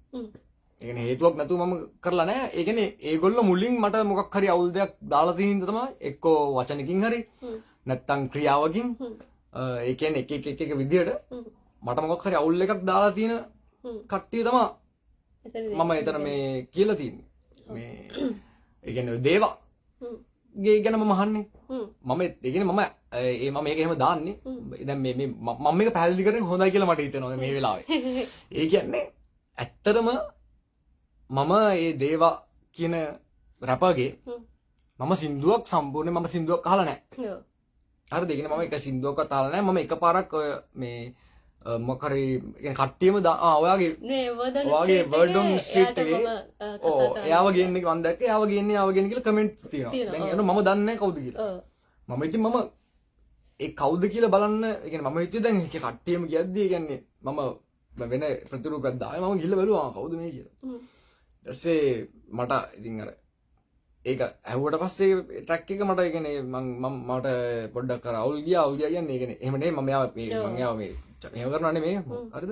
ඒ කියන්නේ හේතුවක් නැතුව මම කරලා නෑ. ඒ කියන්නේ ඒගොල්ලෝ මුලින් මට මොකක් හරි අවුල් දෙයක් දාලා තියෙන හින්දා තමයි එක්කෝ වචනකින් හරි නැත්තම් ක්‍රියාවකින් ඒ කියන්නේ එක විදියට මට මොකක් හරි අවුල් එකක් දාලා තියෙන කට්ටිය තමයි මම එතන මේ කියලා තියෙන්නේ. මේ ඒ කියන්නේ දේවා ගේ ගැන මම අහන්නේ. මම ඒ කියන්නේ මම මේක එහෙම දාන්නේ. දැන් මේ මම මේක පැහැදිලි කරන්නේ හොඳයි කියලා මට හිතෙනවා මේ වෙලාවේ. ඒ කියන්නේ ඇත්තටම මම ඒ දේවා කියන රැපර්ගේ මම සින්දුවක් සම්පූර්ණයෙන් මම සින්දුවක් අහලා නැහැ. හරිද? ඒ කියන්නේ මම එක සින්දුවක්වත් අහලා නැහැ. මම එකපාරක් ඔය මේ මොකක් හරි කියන්නේ කට්ටියම ඔයාගේ වර්ඩොන් ස්ට්‍රීට් එකේ එයාව ගේන්න එක මම දැක්කේ. එයාව ගේන්නේ කියලා කමෙන්ට්ස් තියෙනවා. දැන් මම දන්නේ නැහැ කවුද කියලා. මම ඉතින් මම ඒ කවුද කියලා බලන්න ඒ කියන්නේ මම හිතුවේ දැන් ඒක කට්ටියම කියද්දි ඒ කියන්නේ මම වෙන ප්‍රතිරූපයක් දාලා මම ගිහලා බැලුවා කවුද මේ කියලා. ඊට පස්සේ මට ඉතින් අර ඒක ඇහුවට පස්සේ ට්‍රැක් එක මට ඒ කියන්නේ මට පොඩ්ඩක් අර අවුල් ගියා කියන්නේ ඒ කියන්නේ එහෙම නෙමෙයි මම යාව මේ එහෙම කරනවා නෙමෙයි හරිද?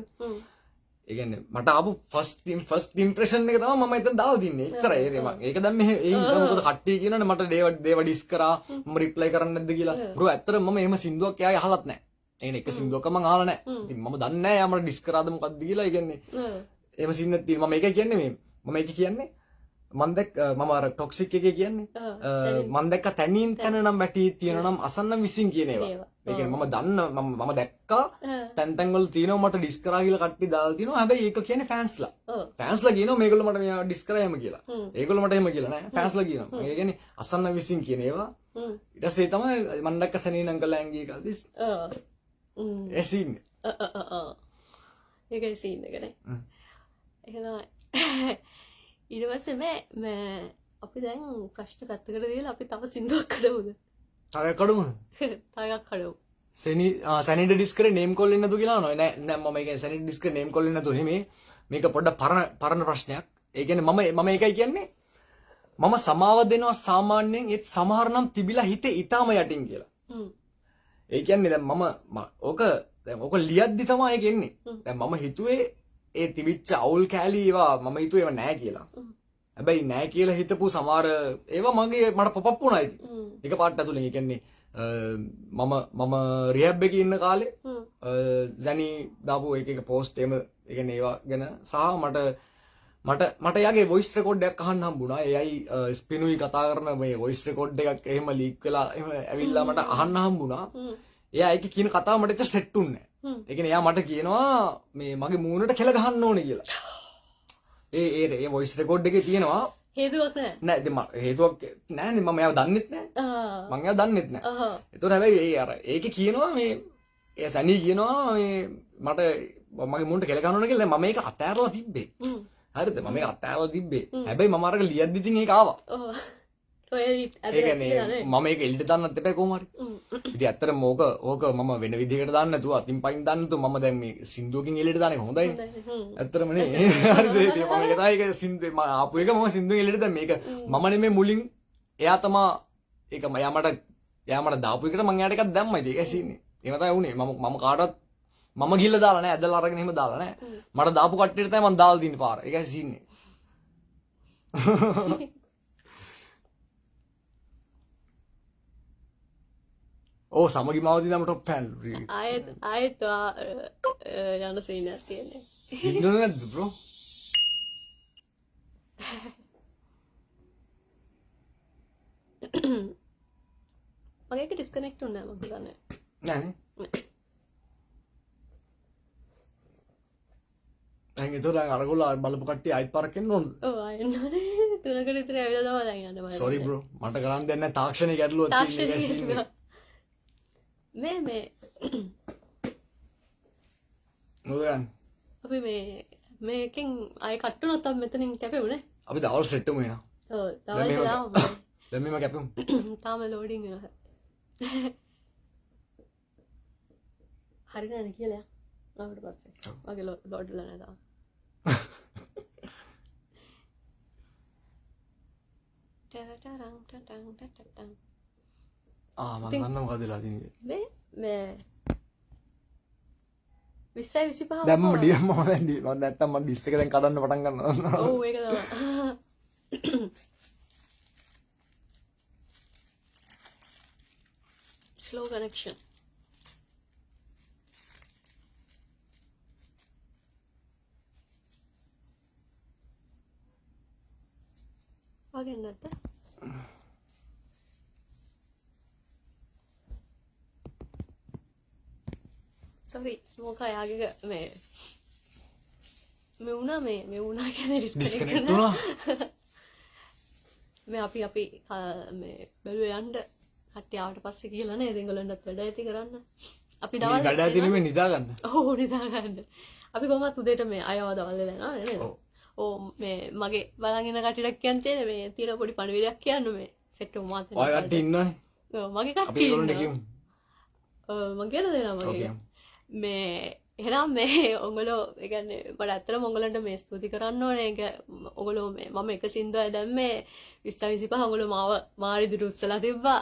ඒ කියන්නේ මට ආපු ෆස්ට් ඉම්ප්‍රෙෂන් එක තමයි මම එතන දාලා තින්නේ. එච්චරයි. ඒක දැන් මේ මොකද කට්ටිය කියනවනේ මට දේව ඩිස් කරා මම රිප්ලයි කරන්නේ නැද්ද කියලා. බ්‍රෝ ඇත්තටම මම එහෙම සින්දුවක් එයාගේ අහලත් නැහැ. ඒ කියන්නේ එක සින්දුවක මම අහලා නැහැ. ඉතින් මම දන්නේ නැහැ යා මට ඩිස් කරාද මොකද්ද කියලා. ඒ කියන්නේ එහෙම සින්නක් තියෙනවා. මම ඒක කියන්නේ මම ඒක කියන්නේ මම දැක් මම අර ටොක්සික් එකේ කියන්නේ මම දැක්ක තනින් තන නම් වැටි තියෙනවා නම් අසන්න මිසින් කියන ඒවා. ඒ කියන්නේ මම දන්න මම දැක්කා තැන් වල තියෙනවා මට ඩිස් කරා කියලා කට්ටිය දාලා තියෙනවා. හැබැයි ඒක කියන්නේ ෆෑන්ස්ලා. ෆෑන්ස්ලා කියනවා මේගොල්ලෝ මට මෙයා ඩිස් කරා එහෙම කියලා. ඒගොල්ලෝ මට එහෙම කියලා නෑ. ෆෑන්ස්ලා කියනවා. ඒ කියන්නේ අසන්න මිසින් කියන ඒවා. ඊට පස්සේ තමයි මම දැක්ක සනීන් අංකල් ඇංගී කල්දිස්. ඒ සීන්. ඒකයි සීන් එක නේ. ඒක තමයි. ඊට පස්සේ මේ අපි දැන් ප්‍රශ්න පැත්තකට දාලා අපි තව සින්දුවක් කඩමුද? තව කඩමු. තව එකක් කඩමු. සැනිට ඩිස් කරේ නේම් කෝල් වෙන්නේ නැතු කියලා නෑ නෑ මම ඒක සැනිට ඩිස් කරේ නේම් කෝල් වෙන්නේ නැතු නෙමෙයි. මේක පොඩ්ඩක් පරණ ප්‍රශ්නයක්. ඒ කියන්නේ මම ඒකයි කියන්නේ මම සමාව දෙනවා සාමාන්‍යයෙන් ඒත් සමහර නම් තිබිලා හිතේ ඊටාම යටින් කියලා. ඒ කියන්නේ දැන් මම ඕක ලියද්දි තමයි ඒක එන්නේ. දැන් මම හිතුවේ ඒ තිබිච්ච අවුල් කෑලි ඒවා මම හිතුවේ ඒවා නෑ කියලා. හැබැයි නෑ කියලා හිතපු සමහර ඒවා මට පොප් අප් වුණා ඉතින්. එක පාට ඇතුලේ ඒ කියන්නේ මම රිහැබ් එකේ ඉන්න කාලේ ජැනි දාපු එක පෝස්ට් එහෙම ඒ කියන්නේ ඒවා ගැන සහ මට යාගේ වොයිස් රෙකෝඩ් එකක් අහන්න හම්බුණා. එයයි ස්පිනුයි කතා කරන මේ වොයිස් රෙකෝඩ් එකක් එහෙම ලීක් වෙලා එහෙම ඇවිල්ලා මට අහන්න හම්බුණා. එයා ඒක කියන කතාව මට ඉත සෙට් උන්නේ නැහැ. ඒ කියන්නේ එයා මට කියනවා මේ මගේ මූණට කෙල ගහන්න ඕනේ කියලා. ඒ වොයිස් රෙකෝඩ් එකේ තියෙනවා හේතුවක් නැහැ. නෑ ඉතින් හේතුවක් නෑනේ මම එයාව දන්නෙත් නෑ. මම එයාව දන්නෙත් නෑ. ඒතකොට හැබැයි ඒ අර ඒකේ කියනවා මේ ඒ සනී කියනවා මේ මට මගේ මූණට කෙල ගහන්න ඕනේ කියලා. මම ඒක අතෑරලා තිබ්බේ. හරිද? මම ඒක අතෑරලා තිබ්බේ. හැබැයි මම අරක ලියද්දි ඉතින් ඒක ආවා. ඒ කියන්නේ මම ඒක එළියට දාන්නත් එපා කොහොම හරි. ඉතින් ඇත්තටම ඕක මම වෙන විදිහකට දාන්න නැතුව අතින් පයින් දාන්න නැතුව මම දැන් මේ සින්දුවකින් එළියට දාන එක හොඳයිනේ. ඇත්තටම නේ. හරිද? ඉතින් මම ඒක තමයි ඒක සින්දුවේ මම ආපු එක මම සින්දුවෙන් එළියට දැන් මේක මම නෙමෙයි මුලින් එයා තමයි ඒක එයා මට දාපු එකට මම එයාට එකක් දැම්මා. ඉතින් ඒකයි සීන්නේ. එහෙම තමයි වුනේ. මම කාටවත් මම ගිහලා දාලා නැහැ. ඇදලා අරගෙන එහෙම දාලා නැහැ. මට දාපු කට්ටියට තමයි මම දාලා දින්නේ පාර. ඒකයි සීන්නේ. ඕ සමගි මාවදී නම් ටොප් ෆෑන්. ආයෙත් යන සීනයක් තියෙන්නේ. සිද්ද නැද්ද බ්‍රෝ? මගේ එක ඩිස්කනෙක්ට් වුණා මම හිතන්නේ. නෑනේ. දැන් ඒතර අරගොල්ලෝ බලපු කට්ටිය ආයෙත් පාරක් එන්න ඕනද? ඔව් ආයෙත් නෝනේ 3කට විතර ඇවිල්ලා තමයි දැන් යන්න මම. Sorry bro. මට කරන් දෙන්නේ නැහැ තාක්ෂණික ගැටලුවක් තියෙන එක සීන්නේ. මේ මොකද? අපි මේකෙන් අය කට්ටුනොත් අපි මෙතනින් කැපෙමුනේ. අපි දවල් සෙට් එකම එනවා. ඔව් තවයි දාමු. දැන් මේව කැපෙමු. තාම ලෝඩින් වෙනවා. හරිනනේ කියලා. ආවට පස්සේ. වගේ ලෝඩ් වෙලා නැහැ තාම. ටරටරං ටටං ටටං. මම දන්නවා මොකද වෙලා තියෙන්නේ. මේ 20 25 දැන් මම ඩියම් මම නැත්තම් මම ඩිස් එක දැන් කඩන්න පටන් ගන්නවා. ඔව් ඒක තමයි. slow connection. වගේ නැද්ද? sorry smoke ආගේ මේ වුණා කියන්නේ ඩිස්කනෙක්ට් වුණා. මේ අපි මේ බැලුවේ යන්න කට්ටිය ආවට පස්සේ කියලා නේද ඒගොල්ලන්ටත් වැඩ ඇති කරන්න. අපි දවල් වැඩ ඇති නෙමෙයි නිදා ගන්න. ඔව් නිදා ගන්න. අපි කොහොමත් උදේට මේ අයව දවල් වෙලා යනවා නේද? ඔව් මේ මගේ බලන් ඉන්න කට්ටියක් කියන්නේ මේ තියෙන පොඩි පණිවිඩයක් කියන්න මේ සෙට් එක මාත් ඔය කට්ටිය ඉන්නවනේ. ඔව් මගේ අපි කට්ටිය ඒගොල්ලන්ට කියමු. මම කියන දෙනවා මගේ. මේ එහෙනම් මේ ඔයගොල්ලෝ ඒ කියන්නේ මට ඇත්තටම ඔයගොල්ලන්ට මේ ස්තුති කරන්න ඕනේ. ඒක ඔයගොල්ලෝ මේ මම එක සින්දුවයි දැම්මේ 2025 ඔයගොල්ලෝ මාව මාරිදිට උස්සලා තිබ්බා.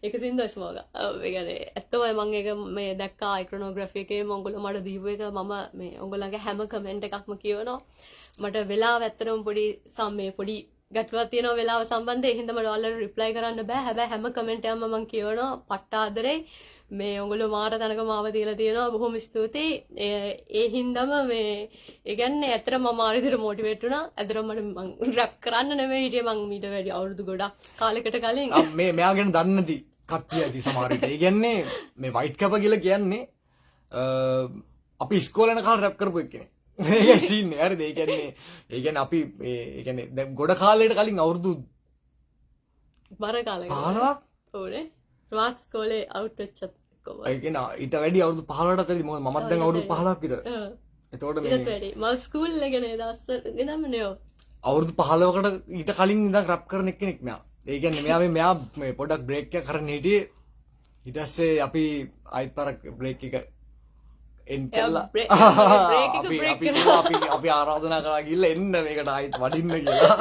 එක සින්දුවයි ස්මෝග. ඒ කියන්නේ ඇත්තම මම ඒක මේ දැක්කා අයික්‍රොනෝග්‍රැෆි එකේ ඔයගොල්ලෝ මට දීපු එක මම මේ ඔයගොල්ලන්ගේ හැම කමෙන්ට් එකක්ම කියවනවා. මට වෙලාව ඇත්තටම පොඩි ගැටලුවක් තියෙනවා වෙලාව සම්බන්ධයෙන්. ඒ හින්දා මට ඔයාලට රිප්ලයි කරන්න බෑ. හැබැයි හැම කමෙන්ට් එකක්ම මම කියවනවා. පට්ට ආදරේ. මේ ඔයගොල්ලෝ මාර තනක මාව දීලා තියෙනවා. බොහොම ස්තුතියි. ඒ හින්දාම මේ ඒ කියන්නේ ඇත්තටම මම ආර විදිහට මොටිවේට් වුණා. ඇත්තටම මම රැප් කරන්න නෙමෙයි හිටියේ මම ඊට වැඩි අවුරුදු ගොඩක් කාලයකට කලින්. මේ මෙයා ගැන දන්නේ නැති කට්ටිය ඇති සමහර විට. ඒ කියන්නේ මේ වයිට් කැප කියලා කියන්නේ අපි ඉස්කෝලේ යන කාලේ රැප් කරපු එක්කෙනෙක්. ඒක සීන්නේ. හරිද? ඒ කියන්නේ අපි ඒ කියන්නේ දැන් ගොඩ කාලයකට කලින් අවුරුදු බර කාලයකට 15ක් ඕනේ. ස්මාර්ට් ස්කෝලේ අවුට් වෙච්චත් කොහොමද? ඒ කියන්නේ ඊට වැඩි අවුරුදු 15කට ඇති. මොකද මමත් දැන් අවුරුදු 15ක් විතර. එතකොට මේ ඊට වැඩි මම ස්කූල් එකේ නේ දවස් ගෙනම නේ අවුරුදු 15කට ඊට කලින් ඉඳන් රැප් කරන එක්කෙනෙක් මෙයා. ඒ කියන්නේ මෙයා මේ පොඩක් බ්‍රේක් එකක් කරන්න හිටියේ. ඊට පස්සේ අපි ආයෙත් පාරක් බ්‍රේක් එක එන් කළා. අපි ආරාධනා කරා ගිහලා එන්න මේකට ආයෙත් වඩින්න කියලා.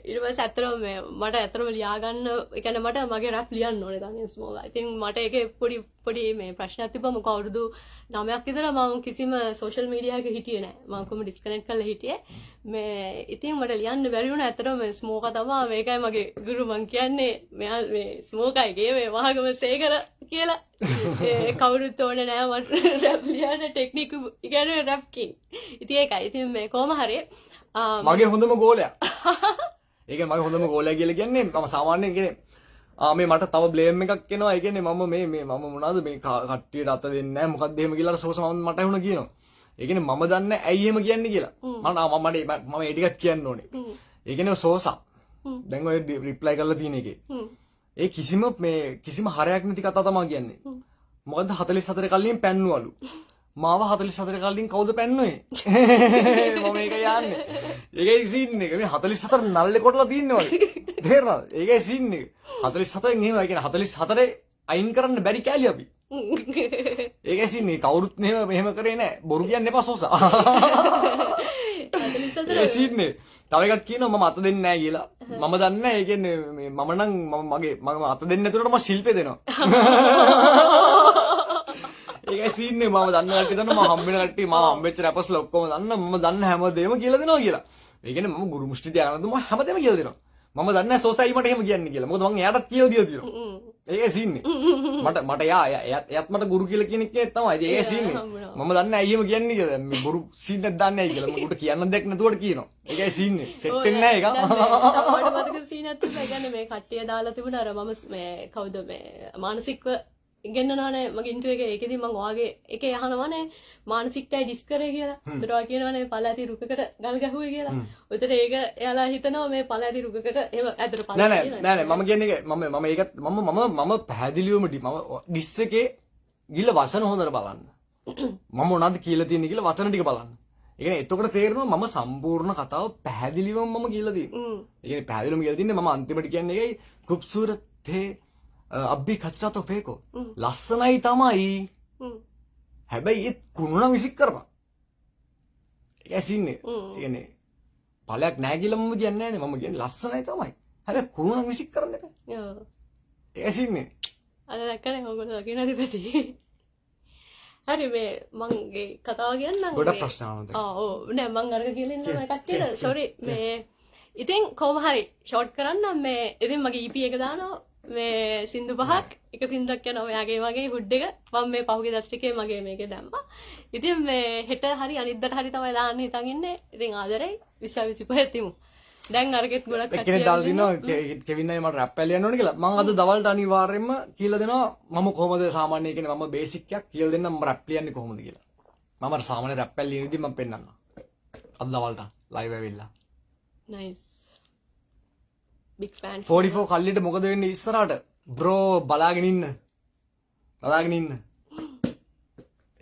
ඊට පස්සේ ඇත්තටම මට ඇත්තටම ලියා ගන්න ඒ කියන්නේ මට මගේ රැප් ලියන්න ඕනේ දැන් ස්මෝල්. ඉතින් මට ඒකේ පොඩි මේ ප්‍රශ්නයක් තිබ්බා. මොකද අවුරුදු 9ක් විතර මම කිසිම සෝෂල් මීඩියා එකක හිටියේ නැහැ. මම කොහොම ඩිස්කනෙක්ට් කරලා හිටියේ. මේ ඉතින් මට ලියන්න බැරි වුණා. ඇත්තටම ස්මෝකා තමයි මේකයි මගේ ගුරු මං කියන්නේ. මෙයා මේ ස්මෝකයිගේ මේ වහගම සේකර කියලා. ඒ කවුරුත් ඕනේ නැහැ මට රැප් ලියන්න ටෙක්නික් ඉගෙන රැප් කින්. ඉතින් ඒකයි. ඉතින් මේ කොහොම හරි මගේ හොඳම ගෝලයා. ඒක මගේ හොඳම ගෝලයා කියලා කියන්නේ මම සාමාන්‍යයෙන් කියන්නේ මේ මට තව බ්ලේම් එකක් එනවා. ඒ කියන්නේ මම මම මොනවද මේ කට්ටියට අත දෙන්නේ නැහැ මොකක්ද එහෙම කියලා සෝස මට ඇහුණා කියනවා. ඒ කියන්නේ මම දන්නේ ඇයි එහෙම කියන්නේ කියලා. මම ඒ ටිකක් කියන්න ඕනේ. ඒ කියන්නේ සෝසා. දැන් ඔය රිප්ලයි කරලා තියෙන එකේ. ඒ කිසිම හරයක් නැති කතා තමයි කියන්නේ. මොකද 44 කලින් පැන්නුවලු. මාව 44 කලින් කවුද පැන්නුවේ? මම මේක යන්නේ. ඒකයි සීන් එක. මේ 44 නල්ලේ කොටලා තින්නේ වගේ. තේරෙනවද? ඒකයි සීන් එක. 44න් එහෙම ඒ කියන්නේ 44 අයින් කරන්න බැරි කෑලි අපි. ඒකයි සීන් එක. කවුරුත් මෙහෙම කරේ නැහැ. බොරු කියන්න එපා සෝසා. ඒ සීන්නේ තව එකක් කියනවා මම අත දෙන්නේ නැහැ කියලා. මම දන්නේ නැහැ. ඒ කියන්නේ මම නම් මම අත දෙන්නේ නැතුනට මම ශිල්පේ දෙනවා. ඒකයි සීන්නේ මම දන්න කට්ටිය දන්නවා මම හම්බෙන කට්ටිය මම හම්බෙච්ච රැපස්ලා ඔක්කොම දන්නා මම දන්න හැමදේම කියලා දෙනවා කියලා. ඒ කියන්නේ මම ගුරු මුෂ්ටි තියාගෙන මම හැමදේම කියලා දෙනවා. මම දන්නේ නැහැ සෝසයි මට එහෙම කියන්නේ කියලා. මොකද මම එයාටත් කියලා දීලා තියෙනවා. ඒකයි සීන්නේ. මට එයාත් මට ගුරු කියලා කියන කෙනෙක් තමයි. ඒකයි සීන්නේ. මම දන්නේ නැහැ අයියම කියන්නේ කියලා. මේ ගුරු සීන්නක් දන්නේ නැහැ කියලා. මම උට කියන්න දෙයක් නැතුවට කියනවා. ඒකයි සීන්නේ. සෙට් වෙන්නේ නැහැ ඒක. මට මතක සීනක් තිබ්බා. ඒ කියන්නේ මේ කට්ටිය දාලා තිබුණා අර මම මේ කවුද මේ මානසිකව ඉගෙනනවානේ මගේ ඉන්ටර්විව් එකේ. ඒකෙදි මම ඔයාගේ එකේ අහනවානේ මානසිකටයි ඩිස් කරේ කියලා. උඩට ඔයා කියනවානේ පළ ඇති රුකකට ගල් ගැහුවේ කියලා. උඩට ඒක එයාලා හිතනවා මේ පළ ඇති රුකකට එහෙම ඇදට පළ නෑ මම කියන්නේ මම ඒකත් මම පැහැදිලිවම ඩිස් එකේ ගිල වචන හොඳට බලන්න. මම මොනවද කියලා තියෙන්නේ කියලා වචන ටික බලන්න. ඒ කියන්නේ එතකොට තේරෙනවා මම සම්පූර්ණ කතාව පැහැදිලිවම මම කියලා තියෙන්නේ. ඒ කියන්නේ පැහැදිලිවම කියලා තින්නේ මම අන්තිමට කියන්නේ ඒකයි ඛූබ්සූරත් थे අබ්බි කචරා තෝ ෆේකෝ ලස්සනයි තමයි. හැබැයි ඒත් කුණු නම් විසික් කරපන්. ඒකයි සින්නේ. ඒ කියන්නේ ඵලයක් නැහැ කියලා මම කියන්නේ නැහැ නේ. මම කියන්නේ ලස්සනයි තමයි. හැබැයි කුණු නම් විසික් කරන්න එපා. ඔව්. ඒකයි සින්නේ. අර දැක්කනේ ඕගොල්ලෝ කියන දෙපැති. හරි මේ මංගේ කතාව කියන්නම්. ගොඩක් ප්‍රශ්න ආවා. ඔව් නෑ මං අරක කියලා ඉන්නවා කට්ටියට. සෝරි මේ ඉතින් කොහොම හරි ෂෝට් කරන්නම් මේ ඉතින් මගේ EP එක දානවා. මේ සින්දු පහක් එක සින්දුවක් යනවා ඔයාගේ වගේ හුඩ් එක මම මේ පහුගිය දවස් ටිකේ මගේ මේකේ දැම්මා. ඉතින් මේ හෙට හරි අනිද්දාට හරි තමයි දාන්න හිතන් ඉන්නේ. ඉතින් ආදරේ 2025 තිමු. දැන් අරගෙත් ගොඩක් කට්ටිය කෙනෙක් දාලා දිනවා කෙවින් අය මට රැප් පැල යන්න ඕනේ කියලා. මම අද දවල්ට අනිවාර්යයෙන්ම කියලා දෙනවා මම කොහොමද සාමාන්‍ය කියන්නේ මම බේසික් එකක් කියලා දෙන්නම් මම රැප් ලියන්නේ කොහොමද කියලා. මම අර සාමාන්‍ය රැප් පැල ලියන විදිහ මම පෙන්නන්නම්. අද දවල්ට ලයිව් ඇවිල්ලා. නයිස්. big fans 44 කල්ලිට මොකද වෙන්නේ ඉස්සරහට බ්‍රෝ බලාගෙන ඉන්න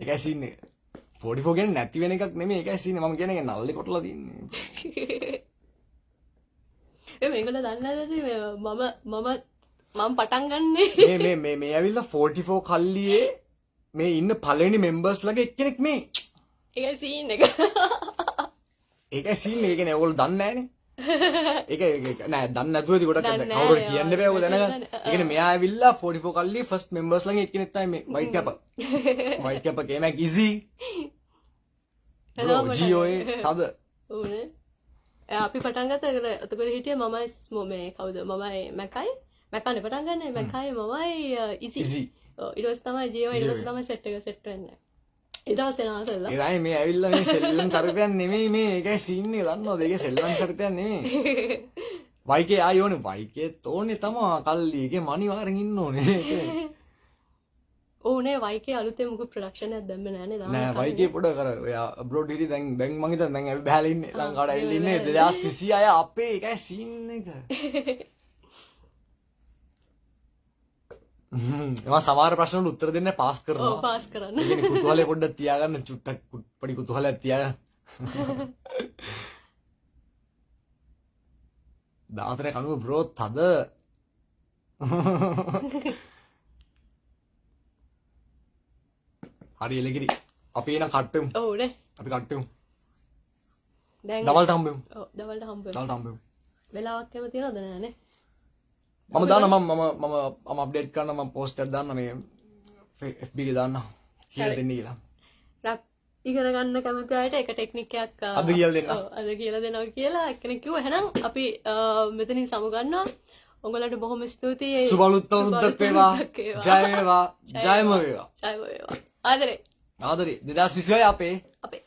ඒකයි සීන්නේ 44 කියන්නේ නැති වෙන එකක් නෙමෙයි ඒකයි සීන්නේ මම කියන්නේ නල්ලේ කොටලා තින්නේ මේගොල්ලෝ දන්නේ නැද්ද මම පටන් ගන්නේ මේ ඇවිල්ලා 44 කල්ලියේ මේ ඉන්න පළවෙනි මෙම්බර්ස් ලගේ එක්කෙනෙක් මේ ඒකයි සීන් එක ඒකයි සීන්නේ ඒ කියන්නේ ඔයගොල්ලෝ දන්නේ නැහනේ ඒක නෑ දන්නේ නැතුව ඉතින් ගොඩක් කවුරුත් කියන්න බෑ ඔය දැනගන්න. ඒ කියන්නේ මෙයා ඇවිල්ලා 44 කල්ලි ෆස්ට් මෙම්බර්ස් ළඟ එක්කෙනෙක් තමයි මේ වයිට් කැප. වයිට් කැප කේමක් ඉසි. ජීෝයේ තද. ඕනේ. අපි පටන් ගත්තා එතකොට හිටියේ මමයි මේ කවුද මමයි මැකයි මැකනේ පටන් ගන්නේ මැකයි මමයි ඉසි. ඔව් ඊට පස්සේ තමයි ජීෝ ඊට පස්සේ තමයි සෙට් එක සෙට් වෙන්නේ. ඉදවසේ නාතල්ලා. ඒයි මේ ඇවිල්ලා මේ සෙල්ලම් චරිතයක් නෙමෙයි මේ ඒකයි සීන් එක දන්නවද? ඒකේ සෙල්ලම් චරිතයක් නෙමෙයි. වයිකේ ආයෝනේ වයිකේ තෝනේ තමයි කල්ලි ඒකේ මණි වාරෙන් ඉන්න ඕනේ. ඕනේ වයිකේ අලුතෙන් මුකු ප්‍රොඩක්ෂන් එකක් දැම්මේ නෑනේ දාන්න. නෑ වයිකේ පොඩ කර ඔයා අබ්‍රෝඩ් හිටි දැන් මං හිතන්නේ දැන් ඇවි බහලා ඉන්නේ ලංකාවට ඇවිල්ලා ඉන්නේ 2026 අපේ ඒකයි සීන් එක. එම සමහර ප්‍රශ්නවලට උත්තර දෙන්න පාස් කරනවා. ඔව් පාස් කරන්න. ඒ කියන්නේ කුතුහලය පොඩ්ඩක් තියාගන්න චුට්ටක් පොඩි කුතුහලයක් තියාගන්න. දාතරේ කනුව බ්‍රෝ තද. හරි එලගිරි. අපි එන කට්ටෙමු. ඔව් නේ. අපි කට්ටෙමු. දැන් දවල්ට හම්බෙමු. ඔව් දවල්ට හම්බෙමු. දවල්ට හම්බෙමු. වෙලාවක් එම තියනවද නෑනේ. මම දාන්න මම අප්ඩේට් කරන්න මම පෝස්ට් එකක් දාන්න මේ FB එකේ දාන්න කියලා දෙන්න කියලා. රැප් ඉගෙන ගන්න කැමති අයට එක ටෙක්නික් එකක් අද කියලා දෙන්න. ඔව් අද කියලා දෙනවා කියලා එක්කෙනෙක් කිව්වා. එහෙනම් අපි මෙතනින් සමු ගන්නවා. ඔයගොල්ලන්ට බොහොම ස්තුතියි. සුබ අවුරුද්දක් වේවා. ජය වේවා. ජයම වේවා. ජයම වේවා. ආදරේ. ආදරේ 2026 අපේ අපේ